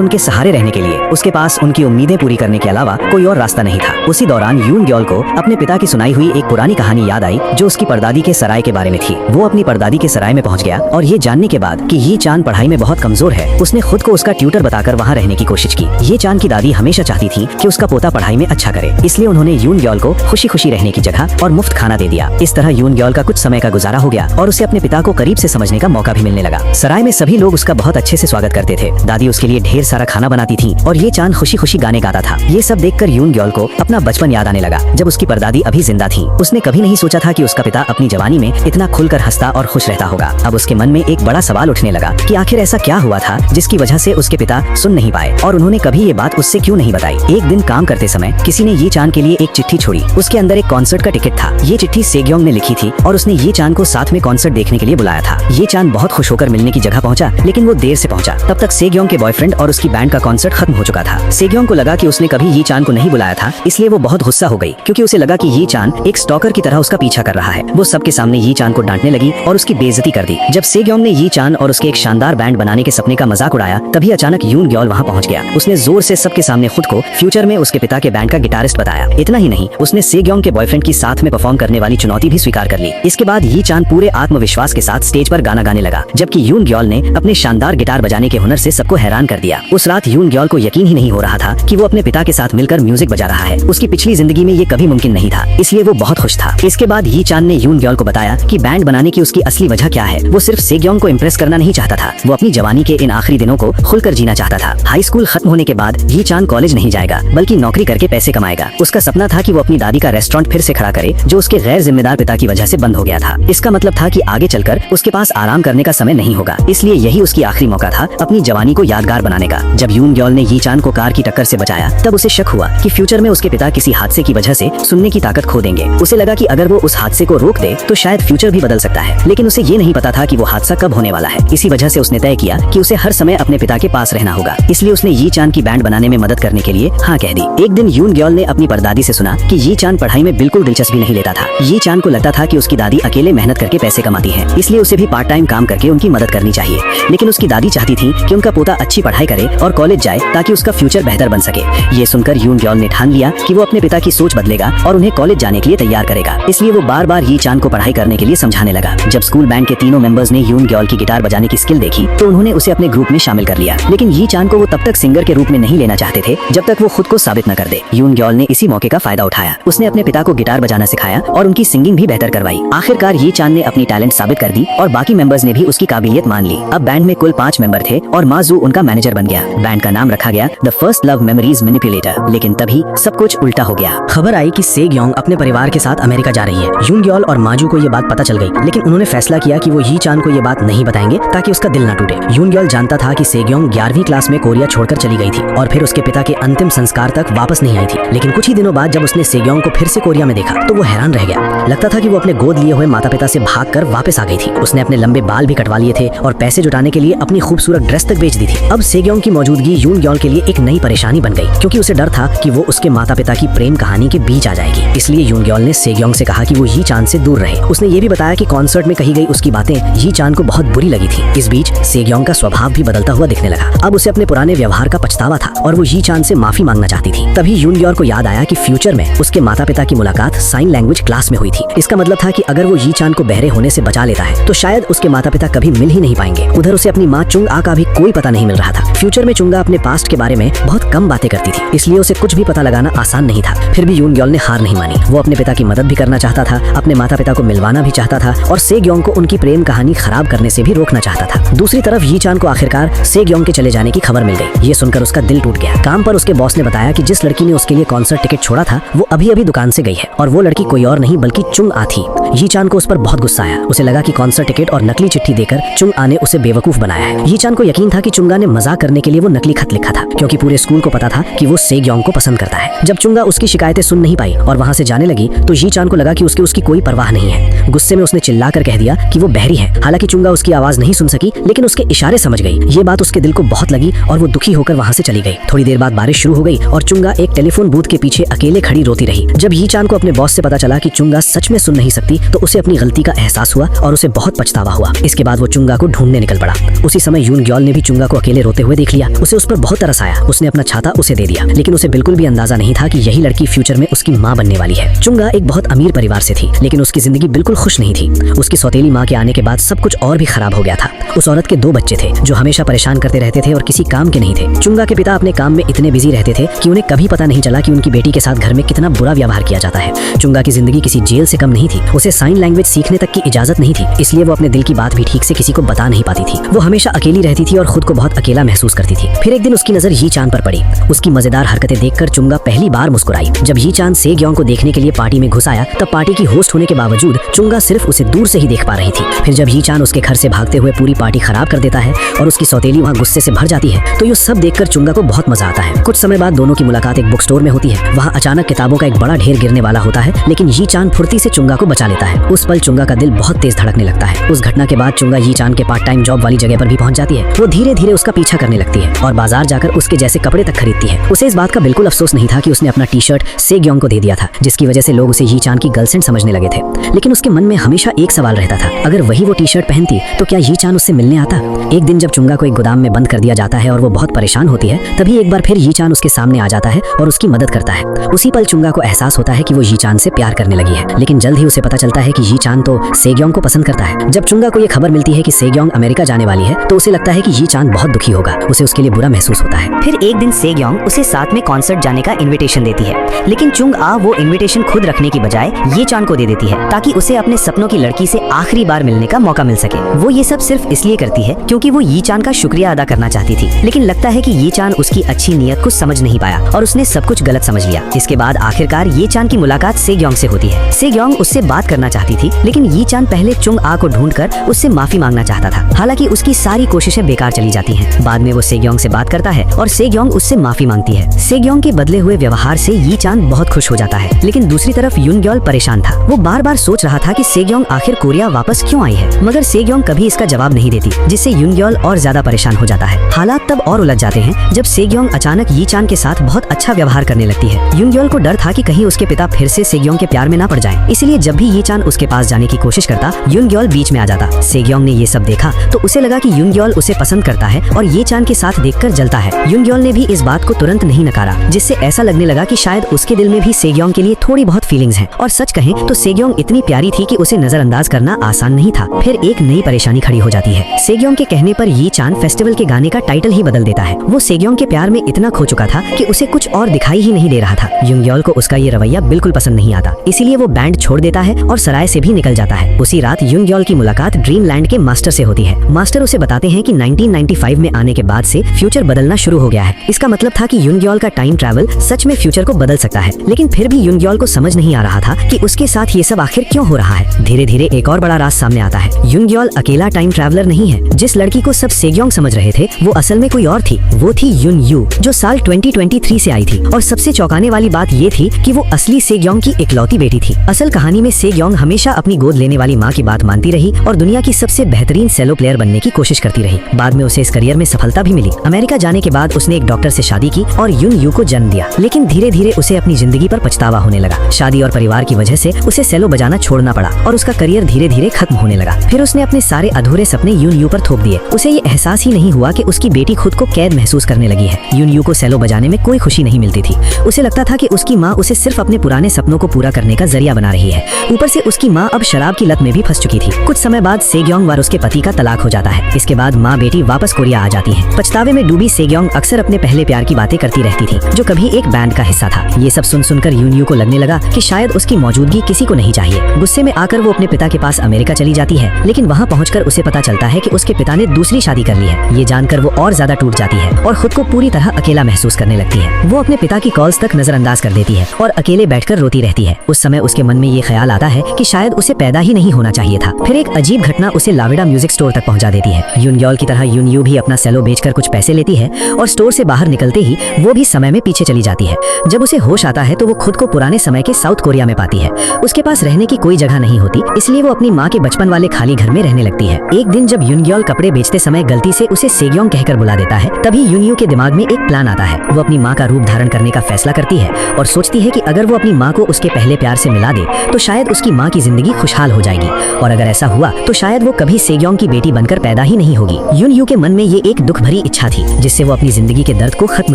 उनके सहारे रहने के लिए उसके पास उनकी उम्मीदें पूरी करने के अलावा कोई और रास्ता नहीं था। उसी दौरान यून ग्योल को अपने पिता की सुनाई हुई एक पुरानी कहानी याद आई जो उसकी परदादी के सराय के बारे में थी। वो अपनी परदादी के सराय में पहुंच गया और ये जानने के बाद कि ये चांद पढ़ाई में बहुत कमजोर है, उसने खुद को उसका ट्यूटर बताकर वहाँ रहने की कोशिश की। ये चांद की दादी हमेशा चाहती थी कि उसका पोता पढ़ाई में अच्छा करे, इसलिए उन्होंने यून ग्योल को खुशी खुशी रहने की जगह और मुफ्त खाना दे दिया। इस तरह यून ग्योल का कुछ समय का गुजारा हो गया और उसे अपने पिता को करीब से समझने का मौका भी मिलने लगा। सराय में सभी लोग उसका बहुत अच्छे से स्वागत करते थे। दादी उसके लिए ढेर सारा खाना बनाती थी और ये चांद खुशी खुशी गाने गाता था। ये सब देखकर यून ग्योल को अपना बचपन याद आने लगा जब उसकी परदादी अभी जिंदा थी। उसने कभी नहीं सोचा था कि उसका पिता अपनी जवानी में इतना खुलकर हंसता और खुश रहता होगा। अब उसके मन में एक बड़ा सवाल उठने लगा कि आखिर ऐसा क्या हुआ था जिसकी वजह से उसके पिता सुन नहीं पाए और उन्होंने कभी ये बात उससे क्यों नहीं बताई। एक दिन काम करते समय किसी ने ये चांद के लिए एक चिट्ठी छोड़ी। उसके अंदर एक कॉन्सर्ट का टिकट था। ये चिट्ठी सेग्योंग ने लिखी थी और उसने ये चांद को साथ में कॉन्सर्ट देखने के लिए बुलाया था। ये चांद बहुत खुश होकर मिलने की जगह पहुंचा, लेकिन वो देर से पहुंचा। तब तक सेग्योंग के बॉयफ्रेंड और उसकी बैंड का कॉन्सर्ट खत्म हो चुका था। सेग्योंग को लगा कि उसने कभी ये चांद को नहीं बुलाया था, इसलिए वो बहुत गुस्सा हो गई क्योंकि उसे लगा कि ये चांद एक स्टॉकर की तरह उसका पीछा कर रहा है। वो सबके सामने ये चांद को डांटने लगी और उसकी बेइज्जती कर दी। जब सेग्योंग ने ये चांद और उसके एक शानदार बैंड बनाने के सपने का मजाक उड़ाया, तभी अचानक यून ग्योल वहाँ पहुंच गया। उसने जोर से सबके सामने खुद को फ्यूचर में उसके पिता के बैंड का गिटारिस्ट बताया। इतना ही नहीं, उसने सेग्योंग के बॉयफ्रेंड की साथ में परफॉर्म करने वाली चुनौती भी स्वीकार कर ली। इसके बाद ये चांद पूरे आत्मविश्वास के साथ स्टेज पर गाना गाने लगा, जबकि यून ग्योल ने अपने शानदार गिटार बजाने के हुनर से सबको हैरान कर दिया। उस रात यून ग्योल को यकीन ही नहीं हो रहा था कि वो अपने पिता के साथ मिलकर म्यूजिक बजा रहा है। उसकी पिछली जिंदगी में ये कभी मुमकिन नहीं था, इसलिए वो बहुत खुश था। इसके बाद ये चांद ने यून ग्योल को बताया कि बैंड बनाने की उसकी असली वजह क्या है। वो सिर्फ सेग्योंग को इम्प्रेस करना नहीं चाहता था, वो अपनी जवानी के इन आखिरी दिनों को खुलकर जीना चाहता था। हाई स्कूल खत्म होने के बाद ये चांद कॉलेज नहीं जाएगा, बल्कि नौकरी करके पैसे कमाएगा। उसका सपना था कि वो अपनी दादी का रेस्टोरेंट फिर से खड़ा करे, जो उसके गैर जिम्मेदार पिता की वजह से बंद हो गया था। इसका मतलब था कि आगे चलकर उसके पास आराम करने का समय नहीं होगा, इसलिए यही उसकी आखिरी मौका था अपनी जवानी को यादगार बनाने का। जब यून ग्योल ने ये चांद को कार की टक्कर से बचाया, तब उसे शक हुआ कि फ्यूचर में उसके पिता किसी हादसे की वजह से सुनने की ताकत खो देंगे। उसे लगा कि अगर वो उस हादसे को रोक दे तो शायद फ्यूचर भी बदल सकता है, लेकिन उसे ये नहीं पता था कि वो हादसा कब होने वाला है। इसी वजह से उसने तय किया कि उसे हर समय अपने पिता के पास रहना होगा, इसलिए उसने ये चांद की बैंड बनाने में मदद करने के लिए हाँ कह दी। एक दिन यून ग्योल ने अपनी परदादी से सुना कि ये चांद पढ़ाई में बिल्कुल दिलचस्पी नहीं लेता था। ये चांद को लगता था कि उसकी दादी अकेले मेहनत करके पैसे कमाती है, इसलिए उसे भी पार्ट टाइम काम करके उनकी मदद करनी चाहिए। लेकिन उसकी दादी चाहती थी कि उनका पोता अच्छी पढ़ाई करे और कॉलेज जाए ताकि उसका फ्यूचर बेहतर बन सके। ये सुनकर यून ग्योल ने ठान लिया कि वो अपने पिता की सोच बदलेगा और उन्हें कॉलेज जाने के लिए तैयार करेगा। इसलिए वो बार बार ये चांद को पढ़ाई करने के लिए समझाने लगा। जब स्कूल बैंड के तीनों मेंबर्स ने यून ग्योल की गिटार बजाने की स्किल देखी तो उन्होंने उसे अपने ग्रुप में शामिल कर लिया। लेकिन ये चांद को वो तब तक सिंगर के रूप में नहीं लेना चाहते थे जब तक वो खुद को साबित न कर दे। यून ग्योल ने इसी मौके का फायदा उठाया। उसने अपने पिता को गिटार बजाना सिखाया और उनकी सिंगिंग भी बेहतर करवाई। आखिरकार ये चांद ने अपनी टैलेंट साबित कर दी और बाकी मेंबर्स ने भी उसकी काबिलियत मान ली। अब बैंड में कुल 5 मेंबर थे और माजू उनका मैनेजर बन गया। बैंड का नाम रखा गया the first love memories manipulator. लेकिन तभी सब कुछ उल्टा हो गया। खबर आई कि सेग्योंग अपने परिवार के साथ अमेरिका जा रही है। यून ग्योल और माजू को ये बात पता चल गई, लेकिन उन्होंने फैसला किया कि वो ये चांद को ये बात नहीं बताएंगे ताकि उसका दिल न टूटे। यून ग्योल जानता था कि सेग्योंग 11वीं क्लास में कोरिया छोड़कर चली गई थी और फिर उसके पिता के अंतिम संस्कार तक वापस नहीं आई थी। लेकिन कुछ ही दिनों बाद जब उसने सेग्योंग को फिर से कोरिया में देखा तो वो हैरान रह गया। लगता था कि वो अपने गोद लिए हुए माता पिता से भागकर वापस आ गई थी। उसने अपने लंबे बाल भी कटवा लिए थे और पैसे जुटाने के लिए अपनी खूबसूरत ड्रेस तक बेच दी थी। अब सेग्योंग की मौजूदगी यून ग्योल के लिए एक नई परेशानी बन गई, क्योंकि उसे डर था कि वो उसके माता पिता की प्रेम कहानी के बीच आ जाएगी। इसलिए यून ग्योल ने सेग्योंग से कहा कि वो ये चांद से दूर रहे। उसने ये भी बताया कि कॉन्सर्ट में कही गई उसकी बातें ये चांद को बहुत बुरी लगी थी। इस बीच सेग्योंग का स्वभाव भी बदलता हुआ दिखने लगा। अब उसे अपने पुराने व्यवहार का पछतावा था और वो ये चांद से माफी मांगना चाहती थी। तभी यून ग्योल को याद आया कि फ्यूचर में उसके माता पिता की मुलाकात साइन लैंग्वेज क्लास में हुई थी। इसका मतलब था कि अगर वो ये चांद को बहरे होने से बचा लेता है तो शायद उसके माता पिता कभी मिल ही नहीं पाएंगे। उधर उसे अपनी माँ चुंग आ का भी कोई पता नहीं मिल रहा था। फ्यूचर में चुंगा अपने पास्ट के बारे में बहुत कम बातें करती थी, इसलिए उसे कुछ भी पता लगाना आसान नहीं था। फिर भी यून ग्योल ने हार नहीं मानी। वो अपने पिता की मदद भी करना चाहता था, अपने माता पिता को मिलवाना भी चाहता था और सेग्योंग को उनकी प्रेम कहानी खराब करने से भी रोकना चाहता था। दूसरी तरफ ये चांद को आखिरकार सेग्योंग के चले जाने की खबर मिल गई। ये सुनकर उसका दिल टूट गया। काम पर उसके बॉस ने बताया कि जिस लड़की ने उसके लिए कॉन्सर्ट टिकट छोड़ा था वो अभी अभी दुकान से गई है और वो लड़की कोई और नहीं बल्कि चुंग आ थी। ये चांद को उस पर बहुत गुस्सा आया। उसे लगा कि कॉन्सर्ट टिकट और नकली चिट्ठी देकर चुंग आ ने उसे बेवकूफ बनाया है। ये चांद को यकीन था कि चुंगा ने मजाक करने के लिए वो नकली खत लिखा था, क्योंकि पूरे स्कूल को पता था कि वो सेग्योंग को पसंद करता है। जब चुंगा उसकी शिकायतें सुन नहीं पाई और वहाँ से जाने लगी तो ये चांद को लगा कि उसकी कोई परवाह नहीं है। गुस्से में उसने चिल्लाकर कह दिया कि वो बहरी है। हालांकि चुंगा उसकी आवाज नहीं सुन सकी, लेकिन उसके इशारे समझ गई। ये बात उसके दिल को बहुत लगी और वो दुखी होकर वहाँ से चली गई। थोड़ी देर बाद बारिश शुरू हो गई और चुंगा एक टेलीफोन बूथ के पीछे अकेले खड़ी रोती रही। जब ये चांद को अपने बॉस से पता चला कि चुंगा सच में सुन नहीं सकती तो उसे अपनी गलती का एहसास हुआ और उसे बहुत पछतावा हुआ। इसके बाद वो चुंगा को ढूंढने निकल पड़ा। उसी समय समय यून ग्योल ने भी चुंगा को अकेले रोते हुए देख लिया। उसे उस पर बहुत तरस आया। उसने अपना छाता उसे दे दिया, लेकिन उसे बिल्कुल भी अंदाजा नहीं था कि यही लड़की फ्यूचर में उसकी माँ बनने वाली है। चुंगा एक बहुत अमीर परिवार से थी, लेकिन उसकी जिंदगी बिल्कुल खुश नहीं थी। उसकी सौतेली माँ के आने के बाद सब कुछ और भी खराब हो गया था। उस औरत के 2 बच्चे थे जो हमेशा परेशान करते रहते थे और किसी काम के नहीं थे। चुंगा के पिता अपने काम में इतने बिजी रहते थे कि उन्हें कभी पता नहीं चला कि उनकी बेटी के साथ घर में कितना बुरा व्यवहार किया जाता है। चुंगा की जिंदगी किसी जेल से कम नहीं थी। उसे साइन लैंग्वेज सीखने तक की इजाजत नहीं थी, इसलिए वो अपने दिल की बात भी ठीक से किसी को बता नहीं पाती थी। वो हमेशा अकेली रहती थी और खुद को बहुत अकेला महसूस करती थी। फिर एक दिन उसकी नजर यी चान पर पड़ी। उसकी मजेदार हरकतें देखकर चुंगा पहली बार मुस्कुराई। जब यी चान सेग्योंग को देखने के लिए पार्टी में घुस आया, तब पार्टी की होस्ट होने के बावजूद चुंगा सिर्फ उसे दूर से ही देख पा रही थी। फिर जब यी चान उसके घर से भागते हुए पूरी पार्टी खराब कर देता है और उसकी सौतेली वहाँ गुस्से से भर जाती है, तो ये सब देखकर चुंगा को बहुत मजा आता है। कुछ समय बाद दोनों की मुलाकात एक बुक स्टोर में होती है। वहाँ अचानक किताबों का एक बड़ा ढेर गिरने वाला होता है, लेकिन यी चान फुर्ती से चुंगा को बचा लेता है। उस पल चुंगा का दिल बहुत तेज धड़कने लगता है। उस घटना के बाद चुंगा यी चान के पार्ट टाइम जॉब वाली जगह पर भी पहुंच जाती है। वो धीरे धीरे उसका पीछा करने लगती है और बाजार जाकर उसके जैसे कपड़े तक खरीदती है। उसे इस बात का बिल्कुल अफसोस नहीं था कि उसने अपना टी शर्ट सेग्योंग को दे दिया था, जिसकी वजह से लोग उसे यी चान की गर्लफ्रेंड समझने लगे थे। लेकिन उसके मन में हमेशा एक सवाल रहता था, अगर वही वो टी शर्ट पहनती तो क्या यी चान उससे मिलने आता। एक दिन जब चुंगा को एक गोदाम में बंद कर दिया जाता है और वो बहुत परेशान होती है, तभी एक बार फिर यी चान उसके सामने आ जाता है और उसकी मदद करता है। उसी पल चुंगा को एहसास होता है कि वो यी चान से प्यार करने लगी है, लेकिन जल्द ही उसे पता चलता है कि यी चान तो सेग्योंग को पसंद करता है। जब चुंगा को ये खबर मिलती है कि सेग्योंग अमेरिका जाने वाली है, तो उसे लगता है कि यी चान बहुत दुखी होगा। उसे उसके लिए बुरा महसूस होता है। फिर एक दिन सेग्योंग उसे साथ में कॉन्सर्ट जाने का इनविटेशन देती है, लेकिन चुंग आ वो इनविटेशन खुद रखने की बजाय यी चान को दे देती है, ताकि उसे अपने सपनों की लड़की से आखिरी बार मिलने का मौका मिल सके। वो ये सब सिर्फ इसलिए करती है क्योंकि वो यी चान का शुक्रिया अदा करना चाहती थी, लेकिन लगता है कि यी चान उसकी अच्छी नीयत को समझ नहीं पाया और उसने सब कुछ गलत समझ लिया। इसके बाद आखिरकार यी चान की मुलाकात सेग्योंग से होती है। सेग्योंग उससे बात करना चाहती थी, लेकिन यी चान पहले चुंग आ को ढूंढकर उससे माफी मांगना चाहता था। हालांकि उसकी सारी कोशिशें बेकार चली जाती हैं। बाद में वो सेग्योंग से बात करता है और सेग्योंग उससे माफी मांगती है। सेग्योंग के बदले हुए व्यवहार से यी चान बहुत खुश हो जाता है, लेकिन दूसरी तरफ यून ग्योल परेशान था। वो बार बार सोच रहा था कि सेग्योंग आखिर कोरिया वापस क्यों आई है, मगर सेग्योंग कभी इसका जवाब नहीं देती, जिससे यून ग्योल और ज्यादा परेशान हो जाता है। हालात तब और उलझ जाते हैं जब सेग्योंग अचानक यी चान के साथ बहुत अच्छा व्यवहार करने लगती है। यून ग्योल को डर था कि कहीं उसके पिता फिर से सेग्योंग के प्यार में ना पड़ जाएं, इसलिए जब भी यी चान उसके पास जाने की कोशिश करता, यून ग्योल बीच में आ जाता। सेग्योंग ने ये सब देखा तो उसे लगा कि यून ग्योल उसे पसंद करता है और ये चान के साथ देखकर जलता है। यून ग्योल ने भी इस बात को तुरंत नहीं नकारा, जिससे ऐसा लगने लगा कि शायद उसके दिल में भी सेग्योंग के लिए थोड़ी बहुत फीलिंग्स हैं। और सच कहें तो सेग्योंग इतनी प्यारी थी कि उसे नजरअंदाज करना आसान नहीं था। फिर एक नई परेशानी खड़ी हो जाती है। सेग्योंग के कहने पर यी चान फेस्टिवल के गाने का टाइटल ही बदल देता है। वो सेग्योंग के प्यार में इतना खो चुका था कि उसे कुछ और दिखाई ही नहीं दे रहा था। यून ग्योल को उसका ये रवैया बिल्कुल पसंद नहीं आता, इसीलिए वो बैंड छोड़ देता है और सराय से भी निकल जाता है। उसी रात यून ग्योल की मुलाकात ड्रीमलैंड के मास्टर से होती है। मास्टर उसे बताते हैं कि 1995 में आने के बाद से फ्यूचर बदलना शुरू हो गया है। इसका मतलब था कि यून ग्योल का टाइम ट्रैवल सच में फ्यूचर को बदल सकता है, लेकिन फिर भी यून ग्योल को समझ नहीं आ रहा था कि उसके साथ ये सब आखिर क्यों हो रहा है। धीरे धीरे एक और बड़ा राज सामने आता है। यून ग्योल अकेला टाइम ट्रैवलर नहीं है। जिस लड़की को सब सेग्योंग समझ रहे थे, वो असल में कोई और थी। वो थी यून यू, जो साल 2023 से आई थी। और सबसे चौंकाने वाली बात ये थी कि वो असली सेग्योंग की इकलौती बेटी थी। असल कहानी में सेग्योंग हमेशा अपनी गोद लेने वाली माँ की बात मानती रही और दुनिया की सबसे बेहतरीन सेलो प्लेयर बनने की कोशिश करती रही। बाद में उसे इस करियर में सफलता भी मिली। अमेरिका जाने के बाद उसने एक डॉक्टर से शादी की और यून यू को जन्म दिया, लेकिन धीरे धीरे उसे अपनी जिंदगी पर पछतावा होने लगा। शादी और परिवार की वजह से उसे सेलो बजाना छोड़ना पड़ा और उसका करियर धीरे धीरे खत्म होने लगा। फिर उसने अपने सारे अधूरे सपने यून यू पर थोप दिए। उसे ये एहसास ही नहीं हुआ कि उसकी बेटी खुद को कैद महसूस करने लगी है। यून यू को सेलो बजाने में कोई खुशी नहीं मिलती थी। उसे लगता था कि उसकी माँ उसे सिर्फ अपने पुराने सपनों को पूरा करने का जरिया बना रही है। ऊपर से उसकी माँ अब शराब की लत में भी फंस चुकी थी। कुछ समय बाद सेग्योंग और उसके पति का तलाक हो जाता है। इसके बाद माँ बेटी वापस कोरिया आ जाती है। पछतावे में डूबी सेग्योंग अक्सर अपने पहले प्यार की बातें करती रहती थी, जो कभी एक बैंड का हिस्सा था। ये सब सुन सुनकर यून यू को लगने लगा कि शायद उसकी मौजूदगी किसी को नहीं चाहिए। गुस्से में आकर वो अपने पिता के पास अमेरिका चली जाती है, लेकिन वहाँ पहुंचकर उसे पता चलता है कि उसके पिता ने दूसरी शादी कर ली है। ये जानकर वो और ज्यादा टूट जाती है और खुद को पूरी तरह अकेला महसूस करने लगती है। वो अपने पिता की कॉल्स तक नजरअंदाज कर देती है और अकेले बैठकर रोती रहती है। उस समय उसके मन में ये ख्याल आता है कि शायद उसे पैदा ही नहीं होना चाहिए था। फिर एक अजीब घटना उसे लावेडा म्यूजिक स्टोर तक पहुंचा देती है। यून ग्योल की तरह यून यू भी अपना सेलो बेचकर कुछ पैसे लेती है और स्टोर से बाहर निकलते ही वो भी समय में पीछे चली जाती है। जब उसे होश आता है तो वो खुद को पुराने समय के साउथ कोरिया में पाती है। उसके पास रहने की कोई जगह नहीं होती, इसलिए वो अपनी माँ के बचपन वाले खाली घर में रहने लगती है। एक दिन जब यून ग्योल कपड़े कपड़े बेचते समय गलती से उसे सेग्योंग कहकर बुला देता है। तभी यूनयू के दिमाग में एक प्लान आता है। वो अपनी माँ का रूप धारण करने का फैसला करती है और सोचती है कि अगर वो अपनी माँ को उसके पहले प्यार से मिला दे तो शायद उसकी माँ की जिंदगी खुशहाल हो जाएगी, और अगर ऐसा हुआ तो शायद वो कभी सेग्योंग की बेटी बनकर पैदा ही नहीं होगी। यूनयू के मन में ये एक दुख भरी इच्छा थी जिससे वो अपनी जिंदगी के दर्द को खत्म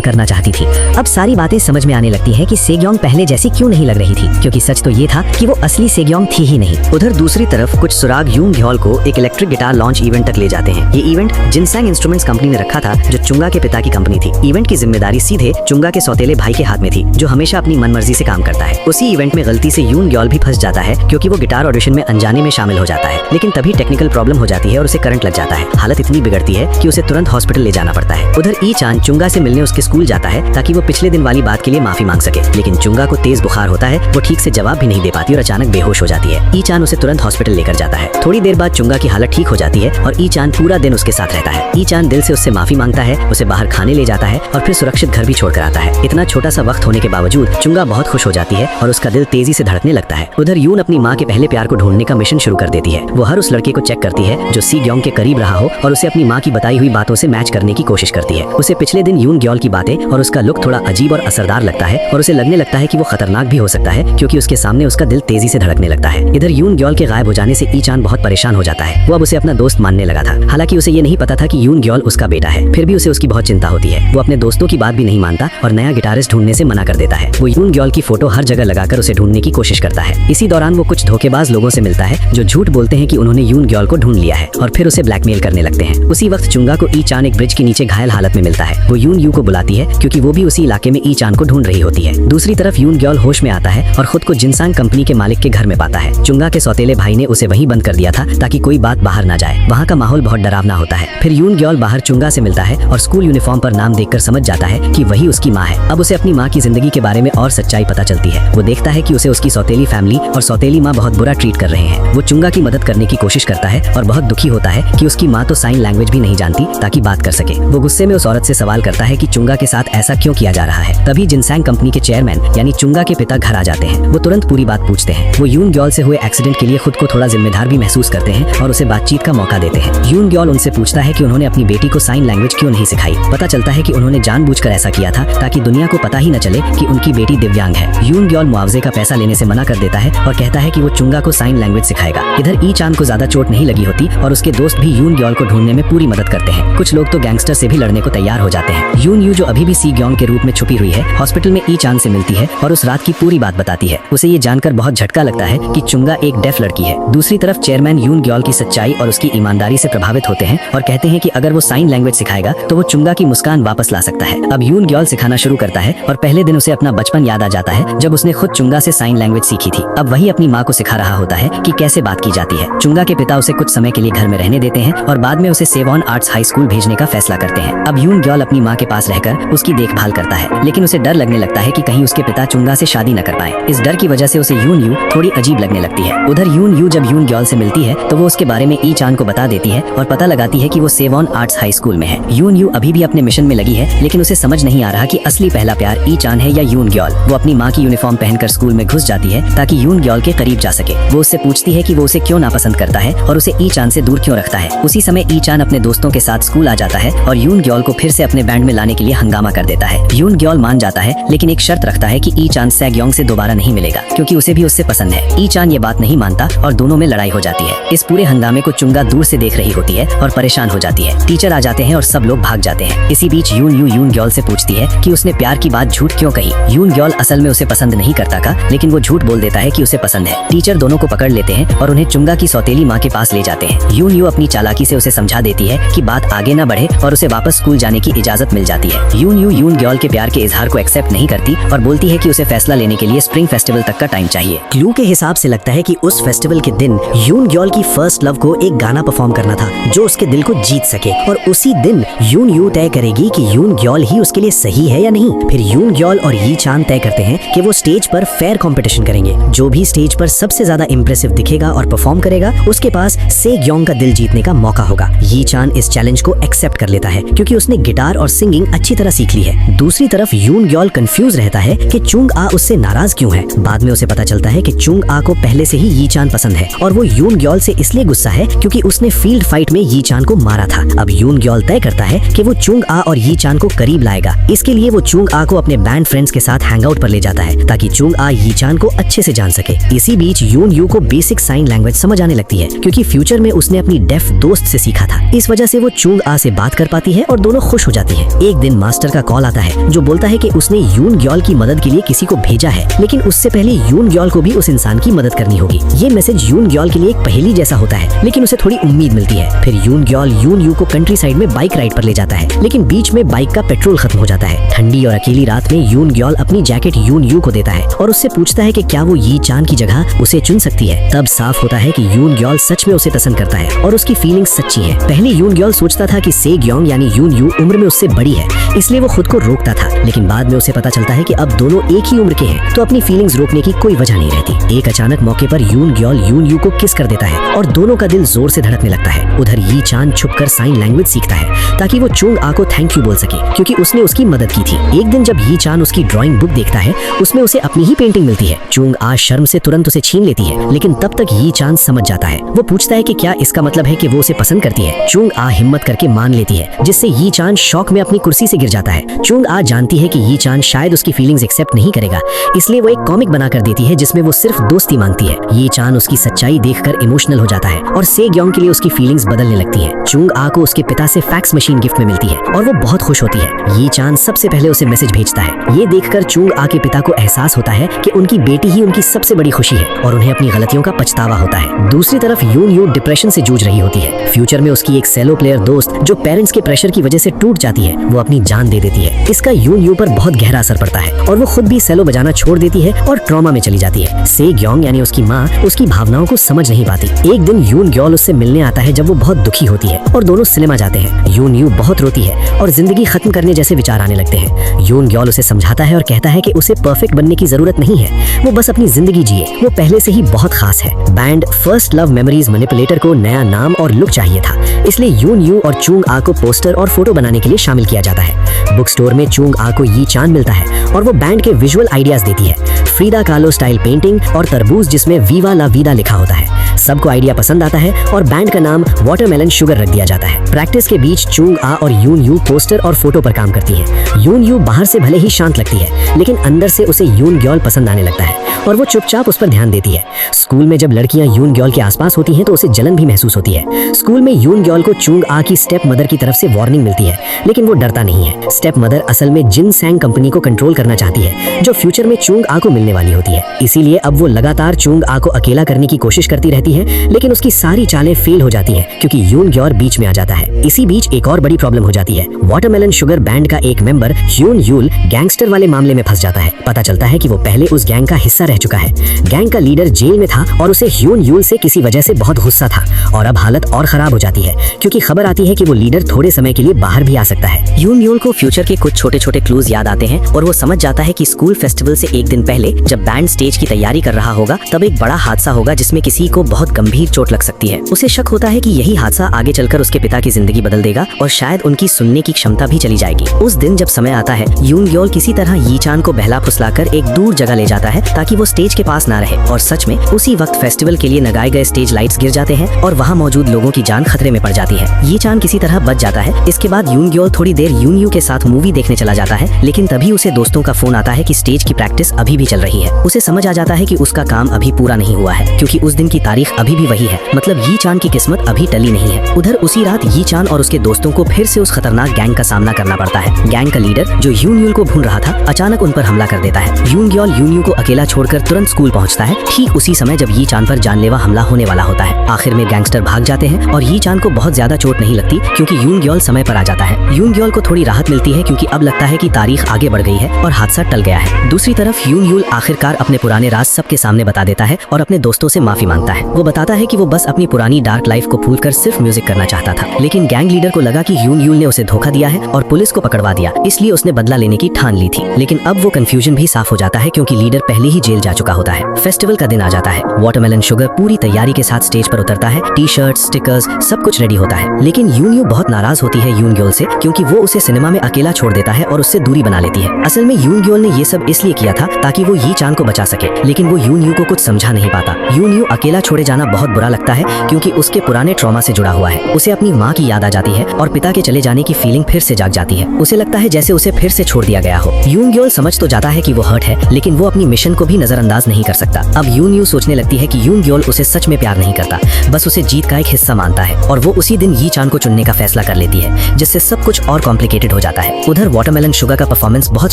करना चाहती थी। अब सारी बातें समझ में आने लगती है कि सेग्योंग पहले जैसी क्यों नहीं लग रही थी, क्योंकि सच तो ये था कि वो असली सेग्योंग थी ही नहीं। उधर दूसरी तरफ कुछ सुराग यून ग्योल को एक इलेक्ट्रिक गिटार लॉन्च इवेंट तक ले जाते हैं। ये इवेंट जिनसैंग इंस्ट्रूमेंट्स कंपनी ने रखा था, जो चुंगा के पिता की कंपनी थी। इवेंट की जिम्मेदारी सीधे चुंगा के सौतेले भाई के हाथ में थी, जो हमेशा अपनी मनमर्जी से काम करता है। उसी इवेंट में गलती से यून ग्योल भी फंस जाता है, क्योंकि वो गिटार ऑडिशन में अनजाने में शामिल हो जाता है। लेकिन तभी टेक्निकल प्रॉब्लम हो जाती है और उसे करंट लग जाता है। हालत इतनी बिगड़ती है कि उसे तुरंत हॉस्पिटल ले जाना पड़ता है। उधर ई चान चुंगा से मिलने उसके स्कूल जाता है ताकि वो पिछले दिन वाली बात के लिए माफी मांग सके, लेकिन चुंगा को तेज बुखार होता है। वो ठीक से जवाब भी नहीं दे पाती और अचानक बेहोश हो जाती है। ई चान उसे तुरंत हॉस्पिटल लेकर जाता है। थोड़ी देर बाद चुंगा की हालत ठीक हो जाती है और ई चान पूरा दिन उसके साथ रहता है। ई चान दिल से उससे माफी मांगता है, उसे बाहर खाने ले जाता है और फिर सुरक्षित घर भी छोड़कर आता है। इतना छोटा सा वक्त होने के बावजूद चुंगा बहुत खुश हो जाती है और उसका दिल तेजी से धड़कने लगता है। उधर यून अपनी माँ के पहले प्यार को ढूंढने का मिशन शुरू कर देती है। वो हर उस लड़के को चेक करती है जो सी ग्योंग के करीब रहा हो और उसे अपनी माँ की बताई हुई बातों से मैच करने की कोशिश करती है। उसे पिछले दिन यून ग्योल की बातें और उसका लुक थोड़ा अजीब और असरदार लगता है और उसे लगने लगता है कि वो खतरनाक भी हो सकता है, क्योंकि उसके सामने उसका दिल तेजी से धड़कने लगता है। इधर यून ग्योल के गायब हो जाने से ई चान बहुत परेशान हो जाता है। वो अब उसे अपना दोस्त मानने लगा था। हालांकि उसे ये नहीं पता था कि यून ग्योल उसका बेटा है। फिर भी उसे उसकी बहुत चिंता होती है। वो अपने दोस्तों की बात भी नहीं मानता और नया गिटारिस्ट ढूंढने से मना कर देता है। वो यून ग्योल की फोटो हर जगह लगाकर उसे ढूंढने की कोशिश करता है। इसी दौरान वो कुछ धोखेबाज लोगों से मिलता है जो झूठ बोलते हैं कि उन्होंने यून ग्योल को ढूंढ लिया है और फिर उसे ब्लैकमेल करने लगते हैं। उसी वक्त चुंगा को ई चान एक ब्रिज के नीचे घायल हालत में मिलता है। वो यून यू को बुलाती है क्योंकि वो भी उसी इलाके में ई चान को ढूंढ रही होती है। दूसरी तरफ यून ग्योल होश में आता है और खुद को जिनसैंग कंपनी के मालिक के घर में पाता है। चुंगा के सौतेले भाई ने उसे वहीं बंद कर दिया था ताकि कोई बात बाहर ना जाए। वहाँ का माहौल बहुत डरावना होता है। फिर यून ग्योल बाहर चुंगा से मिलता है और स्कूल यूनिफॉर्म पर नाम देखकर समझ जाता है कि वही उसकी माँ है। अब उसे अपनी माँ की जिंदगी के बारे में और सच्चाई पता चलती है। वो देखता है कि उसे उसकी सौतेली फैमिली और सौतेली माँ बहुत बुरा ट्रीट कर रहे हैं। वो चुंगा की मदद करने की कोशिश करता है और बहुत दुखी होता है कि उसकी माँ तो साइन लैंग्वेज भी नहीं जानती ताकि बात कर सके। वो गुस्से में उस औरत से सवाल करता है कि चुंगा के साथ ऐसा क्यों किया जा रहा है। तभी जिनसैंग कंपनी के चेयरमैन यानी चुंगा के पिता घर आ जाते हैं। वो तुरंत पूरी बात पूछते हैं। वो यून ग्योल से हुए एक्सीडेंट के लिए खुद को थोड़ा जिम्मेदार भी महसूस करते हैं और उसे बातचीत का मौका देते हैं। यून ग्योल उनसे पूछता है कि उन्होंने अपनी बेटी को साइन लैंग्वेज क्यों नहीं सिखाई। पता चलता है कि उन्होंने जानबूझकर ऐसा किया था ताकि दुनिया को पता ही न चले कि उनकी बेटी दिव्यांग है। यून ग्योल मुआवजे का पैसा लेने से मना कर देता है और कहता है कि वो चुंगा को साइन लैंग्वेज सिखाएगा। इधर ई चान को ज्यादा चोट नहीं लगी होती और उसके दोस्त भी यून ग्योल को ढूंढने में पूरी मदद करते हैं। कुछ लोग तो गैंगस्टर से भी लड़ने को तैयार हो जाते हैं। यून यू जो अभी भी सी ग्योंग के रूप में छुपी हुई है, हॉस्पिटल में ई चान से मिलती है और उस रात की पूरी बात बताती है। उसे ये जानकर बहुत झटका लगता है कि चुंगा एक डेफ लड़की है। दूसरी तरफ चेयरमैन यून ग्योल की सच्चाई और उसकी ईमानदारी से प्रभावित होते हैं और कहते हैं कि अगर वो साइन लैंग्वेज सिखाएगा तो वो चुंगा की मुस्कान वापस ला सकता है। अब यून ग्योल सिखाना शुरू करता है और पहले दिन उसे अपना बचपन याद आ जाता है जब उसने खुद चुंगा से साइन लैंग्वेज सीखी थी। अब वही अपनी माँ को सिखा रहा होता है कि कैसे बात की जाती है। चुंगा के पिता उसे कुछ समय के लिए घर में रहने देते हैं और बाद में उसे सेवॉन आर्ट्स हाई स्कूल भेजने का फैसला करते हैं। अब यून ग्योल अपनी माँ के पास रहकर उसकी देखभाल करता है, लेकिन उसे डर लगने लगता है कि कहीं उसके पिता चुंगा से शादी न कर पाए। इस डर की वजह से उसे यून यू थोड़ी अजीब लगने लगती है। उधर यून यू जब यून ग्योल से मिलती है तो वो उसके बारे में ई चान को बता देती है और पता लगाती है कि वो सेवॉन आर्ट्स हाई स्कूल में है। यून यू अभी भी अपने मिशन में लगी है, लेकिन उसे समझ नहीं आ रहा कि असली पहला प्यार ई चान है या यून ग्योल। वो अपनी माँ की यूनिफॉर्म पहनकर स्कूल में घुस जाती है ताकि यून ग्योल के करीब जा सके। वो उससे पूछती है कि वो उसे क्यों नापसंद करता है और उसे ई चान से दूर क्यों रखता है। उसी समय ई चान अपने दोस्तों के साथ स्कूल आ जाता है और यून ग्योल को फिर से अपने बैंड में लाने के लिए हंगामा कर देता है। यून ग्योल मान जाता है, लेकिन एक शर्त रखता है कि ई चान सेग्योंग से दोबारा नहीं मिलेगा, क्योंकि उसे भी उससे पसंद है। ई चान ये बात नहीं मानता और दोनों में लड़ाई हो जाती है। इस पूरे हंगामे को चुंगा दूर से देख रही होती है और परेशान हो जाती है। टीचर आ जाते हैं और सब लोग भाग जाते हैं। इसी बीच यून ग्योल से पूछती है कि उसने प्यार की बात झूठ क्यों कही। यून ग्योल असल में उसे पसंद नहीं करता था, लेकिन वो झूठ बोल देता है कि उसे पसंद है। टीचर दोनों को पकड़ लेते हैं और उन्हें चुंगा की सौतेली माँ के पास ले जाते हैं। यून यू अपनी चालाकी से उसे समझा देती है कि बात आगे न बढ़े और उसे वापस स्कूल जाने की इजाजत मिल जाती है। यून ग्योल के प्यार के इजहार को एक्सेप्ट नहीं करती और बोलती है कि उसे फैसला लेने के लिए स्प्रिंग फेस्टिवल तक का टाइम चाहिए। क्लू के हिसाब से लगता है कि उस फेस्टिवल के दिन यून ग्योल की फर्स्ट लव को एक गाना परफॉर्म करना था जो उसके दिल को जीत सके, और उसी दिन यून यू तय करेगी कि यून ग्योल ही उसके लिए सही है या नहीं। फिर यून ग्योल और यी चान तय करते हैं कि वो स्टेज पर फेयर कंपटीशन करेंगे। जो भी स्टेज पर सबसे ज्यादा इंप्रेसिव दिखेगा और परफॉर्म करेगा उसके पास सेग्योंग का दिल जीतने का मौका होगा। यी चान इस चैलेंज को एक्सेप्ट कर लेता है क्योंकि उसने गिटार और सिंगिंग अच्छी तरह सीख ली है। दूसरी तरफ यून ग्योल कंफ्यूज रहता है कि चुंग आ उससे नाराज क्यों है। बाद में उसे पता चलता है कि चुंग आ को पहले से ही यी चान पसंद है और वो यून ग्योल से इसलिए गुस्सा है क्योंकि उसने फील्ड फाइट में यी चान को मारा था। अब यून ग्योल तय करता है कि वो चुंग आ और यी चान को करीब लाएगा। इसके लिए वो चुंग आ को अपने बैंड फ्रेंड्स के साथ हैंग आउट पर ले जाता है ताकि चुंग आ यी चान को अच्छे से जान सके। इसी बीच यून यू को बेसिक साइन लैंग्वेज समझ आने लगती है क्योंकि फ्यूचर में उसने अपनी डेफ दोस्त से सीखा था। इस वजह से वो चुंग आ से बात कर पाती है और दोनों खुश हो जाती है। एक दिन मास्टर का कॉल आता है जो बोलता है कि उसने यून ग्योल की मदद के लिए किसी को भेजा है, लेकिन उससे पहले यून ग्योल को भी उस इंसान की मदद करनी होगी। ये मैसेज यून ग्योल के लिए एक पहेली जैसा होता है, लेकिन उसे थोड़ी उम्मीद मिलती है। फिर यून ग्योल यून यू को कंट्री साइड में बाइक राइड पर ले जाता है, लेकिन बीच में बाइक का पेट्रोल खत्म हो जाता है। ठंडी और अकेली रात में यून ग्योल अपनी जैकेट यून यू को देता है और उससे पूछता है कि क्या वो यी चान की जगह उसे चुन सकती है। तब साफ होता है कि यून ग्योल सच में उसे पसंद करता है और उसकी फीलिंग्स सच्ची है। पहले यून ग्योल सोचता था कि से ग्योंग यानी यून यू उम्र में उससे बड़ी है, इसलिए वो खुद को रोकता था, लेकिन बाद में उसे पता चलता है कि अब दोनों एक ही उम्र के हैं, तो अपनी फीलिंग्स रोकने की कोई वजह नहीं रहती। एक अचानक मौके पर यून ग्योल यून यू को किस कर देता है और दोनों का दिल जोर से धड़कने लगता है। उधर यी चान छुपकर साइन लैंग्वेज सीखता है ताकि वो चुंग आ को थैंक यू बोल सके क्योंकि उसने उसकी मदद की थी। एक दिन जब यी चान उसकी ड्राइंग बुक देखता है, उसमें उसे अपनी ही पेंटिंग मिलती है। चुंग आ शर्म से तुरंत उसे छीन लेती है, लेकिन तब तक यी चान समझ जाता है। वो पूछता है कि क्या इसका मतलब है कि वो उसे पसंद करती है। चुंग आ हिम्मत करके मान लेती है, जिससे यी चान शॉक में अपनी कुर्सी से गिर जाता है। चुंग आ जानती है कि यी चान शायद उसकी फीलिंग्स एक्सेप्ट नहीं करेगा, इसलिए वो एक कॉमिक बनाकर देती है जिसमें वो सिर्फ दोस्ती मांगती है। यी चान उसकी सच्चाई देखकर इमोशनल हो जाता है और से ग्योंग के लिए उसकी फीलिंग्स बदलने लगती है। चुंग आ को उसके पिता से फैक्स मशीन गिफ्ट में मिलती है और वो बहुत खुश होती है। यी चान सबसे पहले उसे मैसेज भेजता है। ये देखकर चुंग आ के पिता को एहसास होता है कि उनकी बेटी ही उनकी सबसे बड़ी खुशी है और उन्हें अपनी गलतियों का पछतावा होता है। दूसरी तरफ यून यू डिप्रेशन से जूझ रही होती है। फ्यूचर में उसकी एक सेलो प्लेयर दोस्त जो पेरेंट्स के प्रेशर की वजह से टूट जाती है, वो अपनी जान दे देती है। इसका यून यू पर बहुत गहरा असर पड़ता है और वो खुद भी सेलो बजाना छोड़ देती है और ट्रॉमा में चली जाती है। से ग्योंग यानी उसकी माँ उसकी भावनाओं को समझ नहीं पाती। एक दिन यून ग्योल उससे मिलने आता है जब वो बहुत दुखी होती है और दोनों सिनेमा जाते हैं। यून यू बहुत रोती है और जिंदगी खत्म करने जैसे विचार आने लगते हैं। यून ग्योल उसे समझाता है और कहता है कि उसे परफेक्ट बनने की जरूरत नहीं है, वो बस अपनी जिंदगी जिए, वो पहले से ही बहुत खास है। Band first love memories manipulator को नया नाम और लुक चाहिए था, इसलिए यून यू और चुंग आ को पोस्टर और फोटो बनाने के लिए शामिल किया जाता है। बुक स्टोर में चुंग आ को यी चान मिलता है और वो बैंड के विजुअल आइडियाज देती है। फ्रीदा कालो स्टाइल पेंटिंग और तरबूज जिसमें वीवा ला वीदा लिखा होता है। सबको आइडिया पसंद आता है और बैंड का नाम वाटरमेलन शुगर रख दिया जाता है। प्रैक्टिस के बीच चुंग आ और यून यू पोस्टर और फोटो पर काम करती है। यून यू बाहर से भले ही शांत लगती है, लेकिन अंदर से उसे यून ग्योल पसंद आने लगता है और वो चुपचाप उस पर ध्यान देती है। स्कूल में जब लड़कियां यून ग्योल के आसपास होती हैं तो उसे जलन भी महसूस होती है। स्कूल में यून ग्योल को चुंग आ की स्टेप मदर की तरफ से वार्निंग मिलती है, लेकिन वो डरता नहीं है। स्टेप मदर असल में जिन सैंग कंपनी को कंट्रोल करना चाहती है जो फ्यूचर में चुंग आ को मिलने वाली होती है। इसीलिए अब वो लगातार चुंग आ को अकेला करने की कोशिश करती रहती है, लेकिन उसकी सारी चालें फेल हो जाती हैं क्योंकि यून ग्योल बीच में आ जाता है। इसी बीच एक और बड़ी प्रॉब्लम हो जाती है। वाटरमेलन शुगर बैंड का एक मेंबर ह्यून यूल गैंगस्टर वाले मामले में फंस जाता है। पता चलता है कि वो पहले उस गैंग का हिस्सा रह चुका है। गैंग का लीडर जेल में था और उसे ह्यून यूल से किसी वजह से बहुत गुस्सा था और अब हालत और खराब हो जाती है क्योंकि खबर आती है कि वो लीडर थोड़े समय के लिए बाहर भी आ सकता है। यून यूल को फ्यूचर के कुछ छोटे छोटे क्लूज याद आते हैं और वो समझ जाता है कि स्कूल फेस्टिवल से एक दिन पहले जब बैंड स्टेज की तैयारी कर रहा होगा तब एक बड़ा हादसा होगा जिसमें किसी को बहुत गंभीर चोट लग सकती है। उसे शक होता है कि यही हादसा आगे चलकर उसके पिता की जिंदगी बदल देगा और शायद उनकी सुनने की क्षमता भी चली जाएगी। उस दिन जब समय आता है, यून ग्योल किसी तरह यी चान को बहला फुसलाकर एक दूर जगह ले जाता है ताकि वो स्टेज के पास ना रहे और सच में उसी वक्त फेस्टिवल के लिए लगाए गए स्टेज लाइट्स गिर जाते हैं और वहाँ मौजूद लोगों की जान खतरे में पड़ जाती है। यी चान किसी तरह बच जाता है। इसके बाद यून ग्योल थोड़ी देर यून यू के साथ मूवी देखने चला जाता है, लेकिन तभी उसे दोस्तों का फोन आता है कि स्टेज की प्रैक्टिस अभी भी चल रही है। उसे समझ आ जाता है कि उसका काम अभी पूरा नहीं हुआ है क्योंकि उस दिन की तारीख अभी भी वही है, मतलब यी चान की किस्मत अभी टली नहीं है। उधर उसी रात यी चान और उसके दोस्तों को फिर से उस खतरनाक गैंग का सामना करना पड़ता है। गैंग का लीडर जो यून यूल को ढूंढ रहा था अचानक उन पर हमला कर देता है। यून ग्योल यून यू को अकेला छोड़कर तुरंत स्कूल पहुंचता है। ठीक उसी समय जब यी चान पर जानलेवा हमला होने वाला होता है। आखिर में गैंगस्टर भाग जाते हैं और यी चान को बहुत ज्यादा चोट नहीं लगती क्योंकि यून ग्योल समय पर आ जाता है। यून ग्योल को थोड़ी राहत मिलती है क्योंकि अब लगता है कि तारीख आगे बढ़ गई है और हादसा टल गया है। दूसरी तरफ यून यूल आखिरकार अपने पुराने राज सबके सामने बता देता है और अपने दोस्तों से माफी मांगता है। वो बताता है कि वो बस अपनी पुरानी डार्क लाइफ को भूलकर सिर्फ म्यूजिक करना चाहता था, लेकिन गैंग लीडर को लगा कि यून यूल ने उसे धोखा दिया है और पुलिस को पकड़वा दिया, इसलिए उसने बदला लेने की ठान ली थी। लेकिन अब वो कंफ्यूजन भी साफ हो जाता है क्योंकि लीडर पहले ही जेल जा चुका होता है। फेस्टिवल का दिन आ जाता है। वाटरमेलन शुगर पूरी तैयारी के साथ स्टेज पर उतरता है। टी शर्ट, स्टिकर्स सब कुछ रेडी होता है, लेकिन यून यू बहुत नाराज होती है यून ग्योल से क्योंकि वो उसे सिनेमा में अकेला छोड़ देता है और उससे दूरी बना लेती है। असल में यून ग्योल ने ये सब इसलिए किया था ताकि वो यी चान को बचा सके, लेकिन वो यून यू को कुछ समझा नहीं पाता। यून यू अकेला छोड़े जाना बहुत बुरा लगता है क्योंकि उसके पुराने ट्रॉमा से जुड़ा हुआ है। उसे अपनी माँ की याद आ जाती है और पिता के चले जाने की फीलिंग फिर से जाग जाती है। उसे लगता है जैसे उसे फिर से छोड़ दिया गया हो। यून ग्योल समझ तो जाता है कि वो हर्ट है, लेकिन वो अपनी मिशन को भी नजरअंदाज नहीं कर सकता। अब यून यू सोचने लगती है कि यून ग्योल उसे सच में प्यार नहीं करता, बस उसे जीत का एक हिस्सा मानता है, और वो उसी दिन यी चान को चुनने का फैसला कर लेती है, जिससे सब कुछ और कॉम्प्लिकेटेड हो जाता है। उधर वाटरमेलन शुगर का परफॉर्मेंस बहुत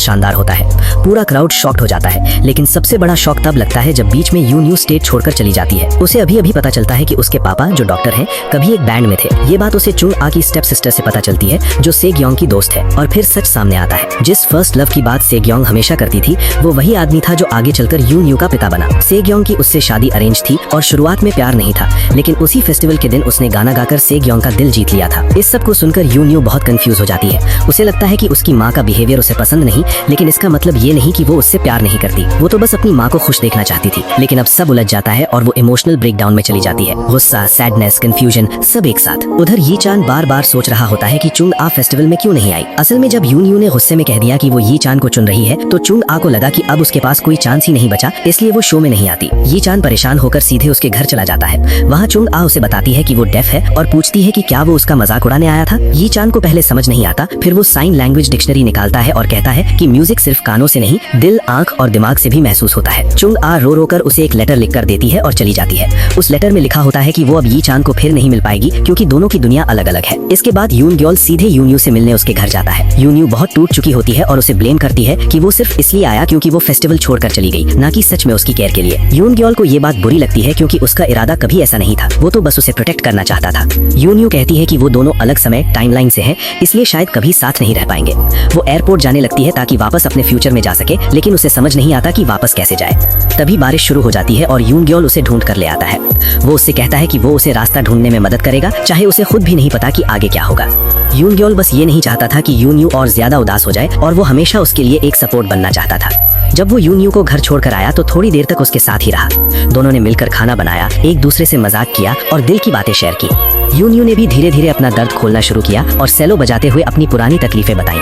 शानदार होता है, पूरा क्राउड शॉक्ड हो जाता है, लेकिन सबसे बड़ा शॉक तब लगता है जब बीच में यून यू स्टेज छोड़कर चली जाती है। उसे अभी अभी पता चलता है कि उसके पापा जो डॉक्टर हैं कभी एक बैंड में थे। ये बात उसे चुंग आ की स्टेप सिस्टर से पता चलती है जो सेग्योंग की दोस्त है, और फिर सच सामने आता है। जिस फर्स्ट लव की बात सेग्योंग हमेशा करती थी वो वही आदमी था जो आगे चलकर यून यू का पिता बना। सेग्योंग की उससे शादी अरेंज थी और शुरुआत में प्यार नहीं था, लेकिन उसी फेस्टिवल के दिन उसने गाना गाकर सेग्योंग का दिल जीत लिया था। इस सब को सुनकर यून यू बहुत कंफ्यूज हो जाती है। उसे लगता है कि उसकी माँ का बिहेवियर उसे पसंद नहीं, लेकिन इसका मतलब ये नहीं कि वो उससे प्यार नहीं करती। वो तो बस अपनी माँ को खुश देखना चाहती थी। लेकिन अब सब उलझ जाता है और वो इमोशनल ब्रेकडाउन में चली जाती है। गुस्सा, सैडनेस, कंफ्यूजन सब एक साथ। उधर यी चान बार बार सोच रहा होता है कि चुंग आ फेस्टिवल में क्यों नहीं आई। असल में जब यून यू ने गुस्से में कह दिया कि वो यी चान को चुन रही है तो चुंग आ को लगा कि अब उसके पास कोई चांस ही नहीं बचा, इसलिए वो शो में नहीं आती। यी चान परेशान होकर सीधे उसके घर चला जाता है। वहाँ चुंग आ उसे बताती है कि वो डेफ है और पूछती है कि क्या वो उसका मजाक उड़ाने आया था। यी चान को पहले समझ नहीं आता, फिर वो साइन लैंग्वेज डिक्शनरी निकालता है और कहता है कि म्यूजिक सिर्फ कानों से नहीं, दिल, आंख और दिमाग से भी महसूस होता है। चुंग आ रो रो कर उसे एक लेटर लिख कर देती है और चली जाती है। उस लेटर में लिखा होता है कि वो अब यी चान को फिर नहीं मिल पाएगी क्योंकि दोनों की दुनिया अलग अलग है। इसके बाद यून ग्योल सीधे यून यू से मिलने उसके घर जाता है। यून यू बहुत टूट चुकी होती है और उसे ब्लेम करती है कि वो सिर्फ इसलिए आया क्योंकि वो फेस्टिवल छोड़कर चली गई, ना कि सच में उसकी केयर के लिए। यून ग्योल को ये बात बुरी लगती है क्योंकि उसका इरादा कभी ऐसा नहीं था, वो तो बस उसे प्रोटेक्ट करना चाहता था। यून यू कहती है कि वो दोनों अलग समय टाइमलाइन से हैं, इसलिए शायद कभी साथ नहीं रह पाएंगे। वो एयरपोर्ट जाने लगती है ताकि वापस अपने फ्यूचर में जा सके, लेकिन उसे समझ नहीं आता कि वापस कैसे जाए। तभी बारिश शुरू हो जाती है और यून ग्योल उसे ढूंढ कर ले आता है। वो उससे कहता है कि वो उसे रास्ता ढूंढने में मदद करेगा, चाहे उसे खुद भी नहीं पता कि आगे क्या होगा। यून ग्योल बस ये नहीं चाहता था कि यून यू और ज्यादा उदास हो जाए, और वो हमेशा उसके लिए एक सपोर्ट बनना चाहता था। जब वो यून यू को घर छोड़कर आया तो थोड़ी देर तक उसके साथ ही रहा। दोनों ने मिलकर खाना बनाया, एक दूसरे से मजाक किया और दिल की बातें शेयर की। यून यू ने भी धीरे धीरे अपना दर्द खोलना शुरू किया और सेलो बजाते हुए अपनी पुरानी तकलीफें बताई।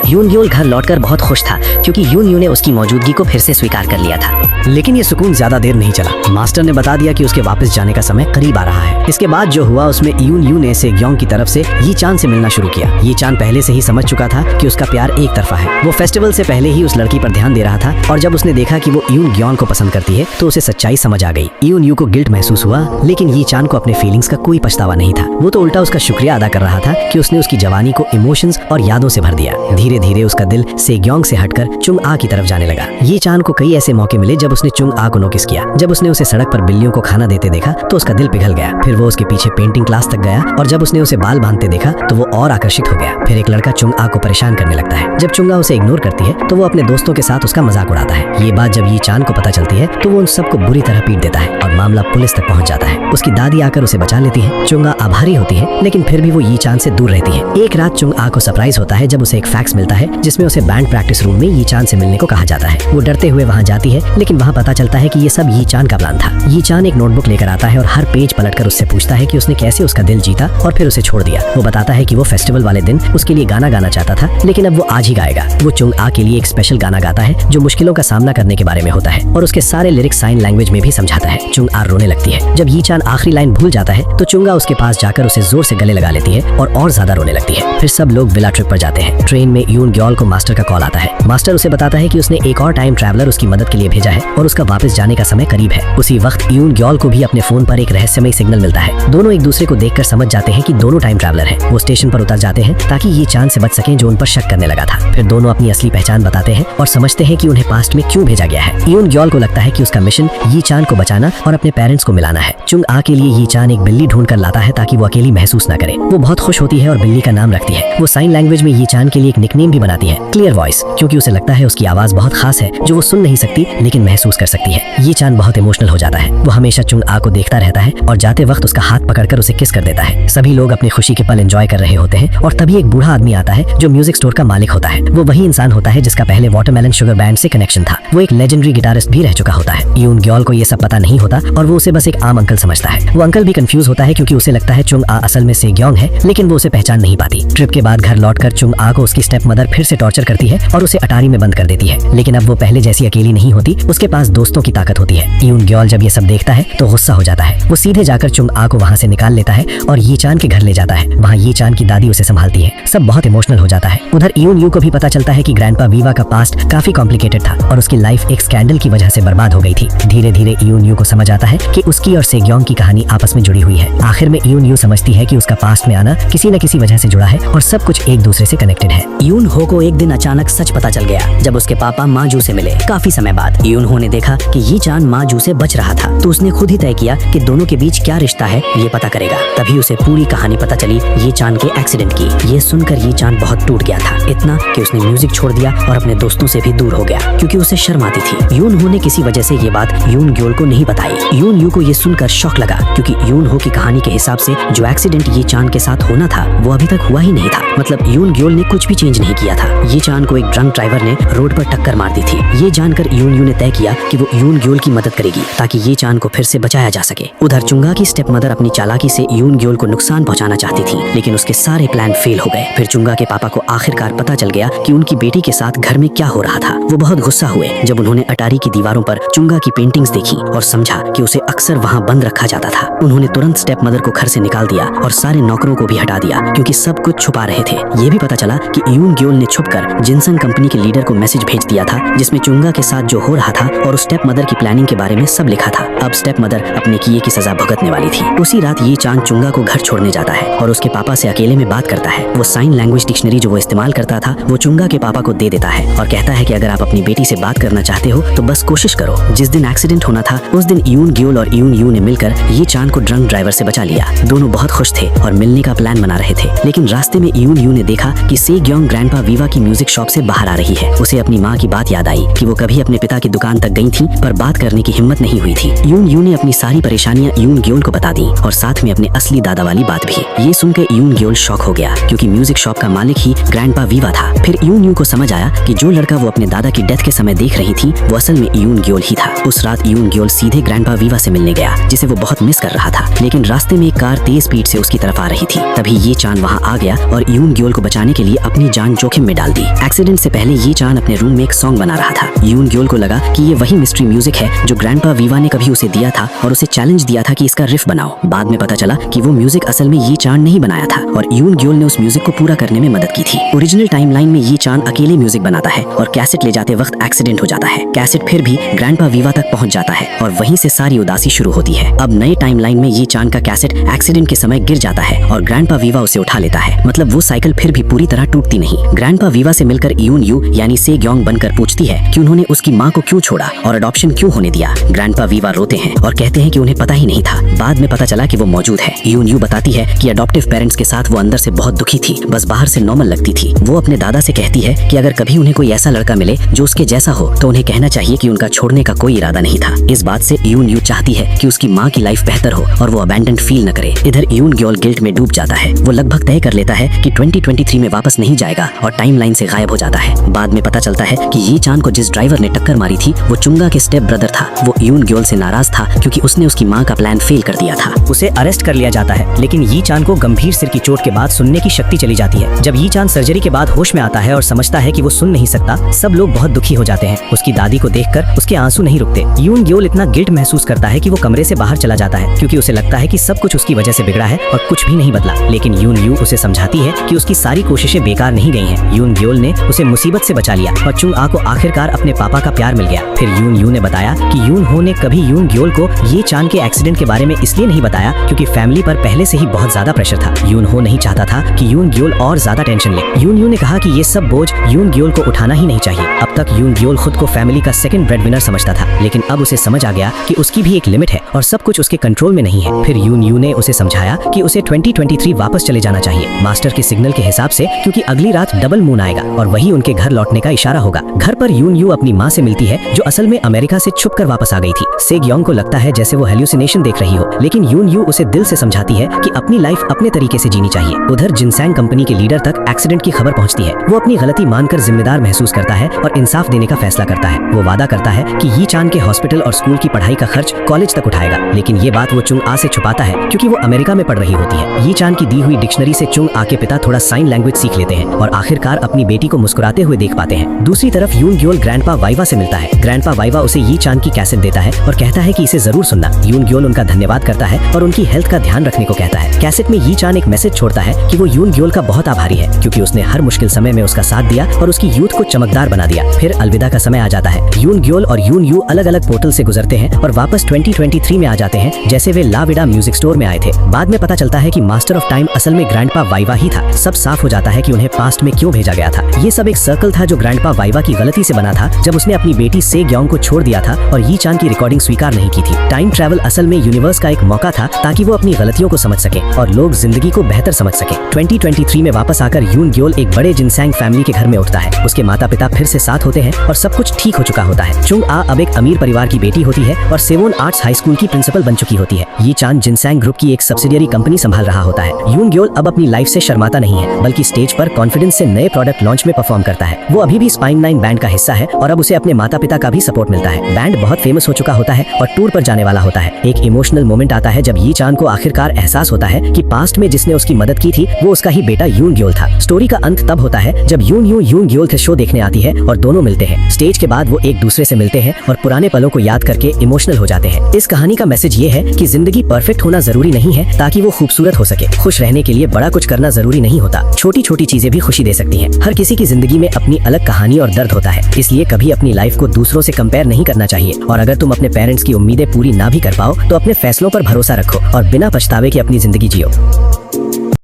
यून ग्योल घर लौटकर बहुत खुश था क्योंकि यून यू ने उसकी मौजूदगी को फिर से स्वीकार कर लिया था। लेकिन ये सुकून ज्यादा देर नहीं चला। मास्टर ने बता दिया कि उसके वापस जाने का समय करीब आ रहा है। इसके बाद जो हुआ उसमें यून यू ने सेग्योंग की तरफ से यी चान से मिलना शुरू किया। यी चान पहले से ही समझ चुका था कि उसका प्यार एक तरफा है। वो फेस्टिवल से पहले ही उस लड़की पर ध्यान दे रहा था, और जब उसने देखा कि वो यून ग्योन को पसंद करती है तो उसे सच्चाई समझ आ गई। यून यू को गिल्ट महसूस हुआ, लेकिन यी चान को अपने फीलिंग्स का कोई पछतावा नहीं था। वो तो उल्टा उसका शुक्रिया अदा कर रहा था कि उसने उसकी जवानी को इमोशंस और यादों से भर दिया। धीरे धीरे उसका दिल सेग्योंग से हटकर चुंग आ की तरफ जाने लगा। यी चान को कई ऐसे मौके मिले जब उसने चुंग आ को नोटिस किया। जब उसने उसे सड़क पर बिल्लियों को खाना देते देखा तो उसका दिल पिघल गया। फिर वो उसके पीछे पेंटिंग क्लास तक गया, और जब उसने उसे बाल बांधते देखा तो वो और आकर्षित हो गया। फिर एक लड़का चुंग आ को परेशान करने लगता है। जब चुंग आ उसे इग्नोर करती है तो वो अपने दोस्तों के साथ उसका मजाक उड़ाता है। ये बात जब यी चान को पता चलती है तो वो उन सबको बुरी तरह पीट देता है और मामला पुलिस तक पहुंच जाता है। उसकी दादी आकर उसे बचा लेती है। चुंग आ आभारी होती है, लेकिन फिर भी वो यी चान से दूर रहती है। एक रात चुंग आ को सरप्राइज होता है जब उसे एक फैक्स मिलता है जिसमें उसे बैंड प्रैक्टिस रूम में यी चान से मिलने को कहा जाता है। वो डरते हुए वहाँ जाती है, लेकिन वहाँ पता चलता है कि ये सब यी चान का प्लान था। यी चान एक नोटबुक लेकर आता है और हर पेज पलटकर उससे पूछता है कि उसने कैसे उसका दिल जीता और फिर उसे छोड़ दिया। वो बताता है कि वो फेस्टिवल वाले दिन उसके लिए गाना गाना चाहता था, लेकिन अब वो आज ही गाएगा। वो चुंग आ के लिए एक स्पेशल गाना गाता है जो मुश्किलों का सामना करने के बारे में होता है, और उसके सारे लिरिक्स साइन लैंग्वेज में भी समझाता है। चुंग आ रोने लगती है। जब यी चान आखिरी लाइन भूल जाता है तो चुंग आ उसके पास जाकर उसे जोर से गले लगा लेती है और ज्यादा रोने लगती है। फिर सब लोग विला ट्रिप पर जाते हैं। ट्रेन में यून ग्योल को मास्टर का कॉल आता है। मास्टर उसे बताता है कि उसने एक और टाइम ट्रैवलर उसकी मदद के लिए भेजा है और उसका वापस जाने का समय करीब है। उसी वक्त यून ग्योल को भी अपने फोन पर एक रहस्यमय सिग्नल मिलता है। दोनों एक दूसरे को देखकर समझ जाते हैं कि दोनों टाइम ट्रैवलर हैं। वो स्टेशन पर उतर जाते हैं ताकि ये चांद से बच सकें जो उन पर शक करने लगा था। फिर दोनों अपनी असली पहचान बताते हैं और समझते हैं कि उन्हें पास्ट में क्यों भेजा गया है। यून ग्योल को लगता है कि उसका मिशन यी चान को बचाना और अपने पेरेंट्स को मिलाना है। चुंग आ के लिए यी चान एक बिल्ली ढूंढ कर लाता है ताकि वो अकेली महसूस न करे। वो बहुत खुश होती है और बिल्ली का नाम रखती है। वो साइन लैंग्वेज में यी चान के लिए एक निकनेम भी बनाती है, क्लियर वॉइस, क्योंकि उसे लगता है उसकी आवाज बहुत खास है जो वो सुन नहीं सकती लेकिन महसूस कर सकती है। यी चान बहुत इमोशनल हो जाता है। वो हमेशा चुंग आ को देखता रहता है और जाते वक्त उसका हाथ पकड़कर उसे किस कर देता है। सभी लोग अपनी खुशी के पल एंजॉय कर रहे होते हैं और तभी एक बूढ़ा आदमी आता है जो म्यूजिक स्टोर का मालिक होता है। वो वही इंसान होता है जिसका पहले वाटरमेलन शुगर बैंड से कनेक्शन था। वो एक लेजेंडरी गिटारिस्ट भी रह चुका होता है। यून ग्योल को ये सब पता नहीं होता और वो उसे बस एक आम अंकल समझता है। वो अंकल भी कंफ्यूज होता है क्योंकि उसे लगता है चुंग आ असल में सेग्योंग है, लेकिन वो उसे पहचान नहीं पाती। ट्रिप के बाद घर लौटकर चुंग आ को उसकी स्टेप मदर फिर से टॉर्चर करती है और उसे अटारी में बंद कर देती है। लेकिन अब वो पहले जैसी अकेली नहीं होती, उसके पास दोस्तों की ताकत होती है। यून ग्योल जब ये सब देखता है तो गुस्सा हो जाता है। वो सीधे जाकर चुंग आ को वहाँ से निकाल लेता है और ये चान के घर ले जाता है। वहाँ ये चान की दादी उसे संभालती है। सब बहुत इमोशनल हो जाता है। उधर यून यू को भी पता चलता है कि ग्रैंडपा वीवा का पास्ट काफी कॉम्प्लिकेटेड था और उसकी लाइफ एक स्कैंडल की वजह से बर्बाद हो गई थी। धीरे धीरे यून यू को समझ आता है कि उसकी और सेग्योंग की कहानी आपस में जुड़ी हुई है। आखिर में यून यू समझती है कि उसका पास्ट में आना किसी न किसी वजह से जुड़ा है और सब कुछ एक दूसरे से कनेक्टेड है। यून हो को एक दिन अचानक सच पता चल गया जब उसके पापा माजू से मिले। काफी समय बाद यून हो ने देखा कि ये चान माजू से बच रहा था, तो उसने खुद ही तय किया कि दोनों के बीच क्या रिश्ता है ये पता करेगा। तभी उसे पूरी कहानी पता चली ये चान के एक्सीडेंट की। ये सुनकर ये चान बहुत टूट गया था, इतना कि उसने म्यूजिक छोड़ दिया और अपने दोस्तों से भी दूर हो गया क्योंकि उसे शर्म आती थी। यून हो ने किसी वजह से ये बात यून ग्योल को नहीं बताई। यून यू को ये सुनकर शौक लगा क्योंकि यून हो की कहानी के हिसाब से जो एक्सीडेंट ये चान के साथ होना था वो अभी तक हुआ ही नहीं था। मतलब यून ग्योल ने कुछ भी चेंज नहीं किया था। ये चान को एक ड्रंक ड्राइवर ने रोड पर टक्कर मार दी थी। ये जानकर यून यू ने तय किया कि वो यून ग्योल की मदद करेगी ताकि ये चान को फिर से बचाया जा सके। उधर चुंगा की स्टेप मदर अपनी चालाकी से यून ग्योल को नुकसान पहुंचाना चाहती थी, लेकिन उसके सारे प्लान फेल हो गए। फिर चुंगा के पापा को आखिरकार पता चल गया कि उनकी बेटी के साथ घर में क्या हो रहा था। वो बहुत गुस्सा हुए जब उन्होंने अटारी की दीवारों पर चुंगा की पेंटिंग्स देखी और समझा कि उसे अक्सर वहाँ बंद रखा जाता था। उन्होंने तुरंत स्टेप मदर को घर से निकाल दिया और सारे नौकरों को भी हटा दिया क्योंकि सब कुछ छुपा रहे थे। ये भी पता चला कि यून ग्योल ने छुपकर जिनसन कंपनी के लीडर को मैसेज भेज दिया था जिसमें चुंगा के साथ जो हो रहा था और उस स्टेप मदर की प्लानिंग के बारे में सब लिखा था। अब स्टेप मदर अपने किए की सजा भुगतने वाली थी। उसी रात ये चांद चुंगा को घर छोड़ने जाता है और उसके पापा से अकेले में बात करता है। वो साइन लैंग्वेज डिक्शनरी जो वो इस्तेमाल करता था वो चुंगा के पापा को दे देता है और कहता है कि अगर आप अपनी बेटी से बात करना चाहते हो तो बस कोशिश करो। जिस दिन एक्सीडेंट होना था उस दिन यून ग्योल और यून यू ने मिलकर ये चांद को ड्रंक ड्राइवर से बचा लिया। दोनों बहुत खुश थे और मिलने का प्लान बना रहे थे, लेकिन रास्ते में यून यू ने देखा कि सेग्योंग ग्रैंडपा वीवा की म्यूजिक शॉप से बाहर आ रही है। उसे अपनी माँ की बात याद आई कि वो कभी अपने पिता की दुकान तक गई थी पर बात करने की हिम्मत नहीं हुई थी। यून यू ने अपनी सारी परेशानियां यून ग्योल को बता दी और साथ में अपने असली दादा वाली बात भी। ये सुनकर यून ग्योल शॉक हो गया क्योंकि म्यूजिक शॉप का मालिक ही ग्रैंडपा वीवा था। फिर यून यू को समझ आया कि जो लड़का वो अपने दादा की डेथ के समय देख रही थी वो असल में यून ग्योल ही था। उस रात यून ग्योल सीधे ग्रैंडपा वीवा से मिलने गया जिसे वो बहुत मिस कर रहा था, लेकिन रास्ते में एक कार तेज स्पीड से उसकी तरफ आ रही थी। तभी ये चांद वहाँ आ गया और यून ग्योल को बचाने के लिए अपनी जान जोखिम में डाल दी। एक्सीडेंट से पहले ये चांद अपने रूम में एक सॉन्ग बना रहा था। यून ग्योल को लगा कि ये वही मिस्ट्री म्यूजिक है जो ग्रैंडपा वीवा ने कभी उसे दिया था और उसे चैलेंज दिया था कि इसका रिफ बनाओ। बाद में पता चला कि वो म्यूजिक असल में ये चांद नहीं बनाया था और यून ग्योल ने उस म्यूजिक को पूरा करने में मदद की थी। ओरिजिनल टाइमलाइन में ये चांद अकेले म्यूजिक बनाता है और कैसेट ले जाते वक्त एक्सीडेंट हो जाता है। कैसेट फिर भी ग्रैंडपा वीवा तक पहुंच जाता है और वहीं से सारी उदासी शुरू होती है। अब नए टाइमलाइन में ये चांद का कैसेट एक्सीडेंट के समय गिर जाता है और ग्रैंडपा वीवा उसे उठा लेता है। मतलब वो साइकिल फिर भी पूरी तरह टूटती नहीं। ग्रैंडपा वीवा से मिलकर यून यू यानी सेग्योंग बनकर पूछती है कि उन्होंने उसकी माँ को क्यों छोड़ा और अडॉप्शन क्यों होने दिया। ग्रैंडपा वीवा रोते हैं और कहते हैं कि उन्हें पता ही नहीं था। बाद में पता चला कि वो मौजूद है। यून यू बताती है कि अडॉप्टिव पेरेंट्स के साथ वो अंदर से बहुत दुखी थी, बस बाहर से नॉर्मल लगती थी। वो अपने दादा से कहती है कि अगर कभी उन्हें कोई ऐसा लड़का मिले जो उसके जैसा हो तो उन्हें कहना चाहिए कि उनका छोड़ने का कोई इरादा नहीं था। इस बात से यून यू चाहती है कि उसकी माँ की लाइफ बेहतर हो और वो अबैंडन्ड फील न करे। इधर यून ग्योल गिल्ट में डूब जाता है। वो लगभग तय कर लेता है कि 2023 में वापस नहीं जाएगा और टाइमलाइन से गायब हो जाता है। बाद में पता चलता है कि ये चांद को जिस ड्राइवर ने टक्कर मारी थी वो चुंगा के स्टेप ब्रदर था। वो यून ग्योल से नाराज था क्योंकि उसने उसकी माँ का प्लान फेल कर दिया था। उसे अरेस्ट कर लिया जाता है, लेकिन यी चांद को गंभीर सिर की चोट के बाद सुनने की शक्ति चली जाती है। जब यी चांद सर्जरी के बाद होश में आता है और समझता है कि वो सुन नहीं सकता, सब लोग बहुत दुखी हो जाते हैं। उसकी दादी को देखकर उसके आंसू नहीं रुकते। यून ग्योल इतना गिल्ट महसूस करता है कि वो कमरे से बाहर चला जाता है क्योंकि उसे लगता है कि सब कुछ उसकी वजह से बिगड़ा है और कुछ भी नहीं बदला। लेकिन यून यू उसे समझाती है कि उसकी सारी कोशिशें बेकार नहीं गई हैं। यून ग्योल ने उसे मुसीबत से बचा लिया और चुंग आ को आखिरकार अपने पापा का प्यार मिल गया। फिर यून यू ने बताया कि यून हो ने कभी यून ग्योल को ये चांद के एक्सीडेंट के बारे में इसलिए नहीं बताया क्योंकि फैमिली पर पहले से ही बहुत ज्यादा प्रेशर था। यून हो नहीं चाहता था कि यून ग्योल और ज्यादा टेंशन ले। यून यू ने कहा कि ये सब बोझ यून ग्योल को उठाना ही नहीं चाहिए। अब तक यून ग्योल खुद को फैमिली का सेकंड ब्रेडविनर समझता था, लेकिन अब उसे समझ आ गया कि उसकी भी एक लिमिट है और सब कुछ उसके कंट्रोल में नहीं है। फिर यून यू ने उसे समझाया कि उसे 2023 वापस चले जाना चाहिए मास्टर के सिग्नल के हिसाब से, क्योंकि अगली रात डबल मून आएगा और वही उनके घर लौटने का इशारा होगा। घर पर यून यू अपनी माँ से मिलती है जो असल में अमेरिका से छुपकर वापस आ गई थी। सेग्योंग को लगता है जैसे वो हेल्यूसिनेशन देख रही हो, लेकिन यून यू उसे दिल से समझाती है कि अपनी लाइफ अपने तरीके से जीनी चाहिए। उधर जिनसैंग कंपनी के लीडर तक एक्सीडेंट की खबर पहुंचती है। वो अपनी गलती मानकर जिम्मेदार महसूस करता है और इंसाफ देने का फैसला करता है। वो वादा करता है कि यी चांद के हॉस्पिटल और स्कूल की पढ़ाई का खर्च कॉलेज तक उठाएगा, लेकिन ये बात वो चुंग आ से छुपाता है क्योंकि वो अमेरिका में पढ़ रही होती है। यी चांद की दी हुई डिक्शनरी से चुंग आ के पिता थोड़ा साइन लैंग्वेज सीख लेते हैं और आखिरकार अपनी बेटी को मुस्कुराते हुए देख पाते हैं। दूसरी तरफ यून ग्योल ग्रैंडपा वाइवा से मिलता है। ग्रैंडपा वाइवा उसे यी चान की कैसेट देता है और कहता है कि इसे जरूर सुनना। यून ग्योल उनका धन्यवाद करता है और उनकी हेल्थ का ध्यान रखने को कहता है। कैसेट में यी चान एक मैसेज छोड़ता है कि वो यून ग्योल का बहुत आभारी है क्योंकि उसने हर मुश्किल समय में उसका साथ दिया और उसकी यूथ को चमकदार बना दिया। फिर अलविदा का समय आ जाता है। यून ग्योल और यून यू अलग अलग पोर्टल से गुजरते हैं और वापस 2023 में आ जाते हैं जैसे वे ला विडा म्यूजिक स्टोर में आए थे। बाद में पता चलता है कि मास्टर ऑफ टाइम असल में ग्रैंडपा वाइवा ही था। सब साफ हो जाता है कि उन्हें पास्ट में क्यों भेजा गया था। ये सब एक सर्कल था जो ग्रैंडपा वाइवा की गलती से बना था जब उसने अपनी बेटी से ग्योंग को छोड़ दिया था और यी चान की रिकॉर्डिंग स्वीकार नहीं की थी। टाइम ट्रैवल असल में यूनिवर्स का एक मौका था ताकि वो अपनी गलतियों को समझ सके और लोग जिंदगी को बेहतर समझ सके। 2023 में वापस आकर यून ग्योल एक बड़े जिनसैंग फैमिली के घर में उठता है। उसके माता पिता फिर से साथ होते हैं और सब कुछ ठीक हो चुका होता है। चुंग आ अब एक अमीर परिवार की बेटी होती है और सेवोन आर्ट्स हाई स्कूल की प्रिंसिपल बन चुकी होती है। यी चान जिनसैंग ग्रुप की एक सब्सिडियरी कंपनी संभाल रहा होता है। यून ग्योल अब अपनी लाइफ से शर्माता नहीं है बल्कि स्टेज पर कॉन्फिडेंस से नए प्रोडक्ट लॉन्च में परफॉर्म करता है। वो अभी भी स्पाइन 9 बैंड का हिस्सा है और अब उसे अपने माता पिता का भी सपोर्ट मिलता है। बैंड बहुत फेमस हो चुका होता है और टूर पर जाने वाला होता है। एक इमोशनल मोमेंट आता है जब यी चान को आखिरकार एहसास होता है कि पास्ट में जिसने उसकी मदद की थी वो उसका ही बेटा यून ग्योल था। स्टोरी का अंत तब होता है जब यून ग्योल शो देखने आती है और दोनों मिलते हैं। स्टेज के बाद वो एक दूसरे से मिलते हैं और पुराने पलों को याद करके इमोशनल हो जाते हैं। इस कहानी का मैसेज ये है कि जिंदगी परफेक्ट होना जरूरी नहीं है ताकि वो खूबसूरत हो सके। खुश रहने के लिए बड़ा कुछ करना जरूरी नहीं होता। छोटी छोटी चीजें भी खुशी दे सकती हैं। हर किसी की जिंदगी में अपनी अलग कहानी और दर्द होता है, इसलिए कभी अपनी लाइफ को दूसरों से कंपेयर नहीं करना चाहिए। और अगर तुम अपने पेरेंट्स की उम्मीदें पूरी ना भी कर पाओ तो अपने फैसलों पर भरोसा रखो और बिना पछतावे के अपनी जिंदगी जियो।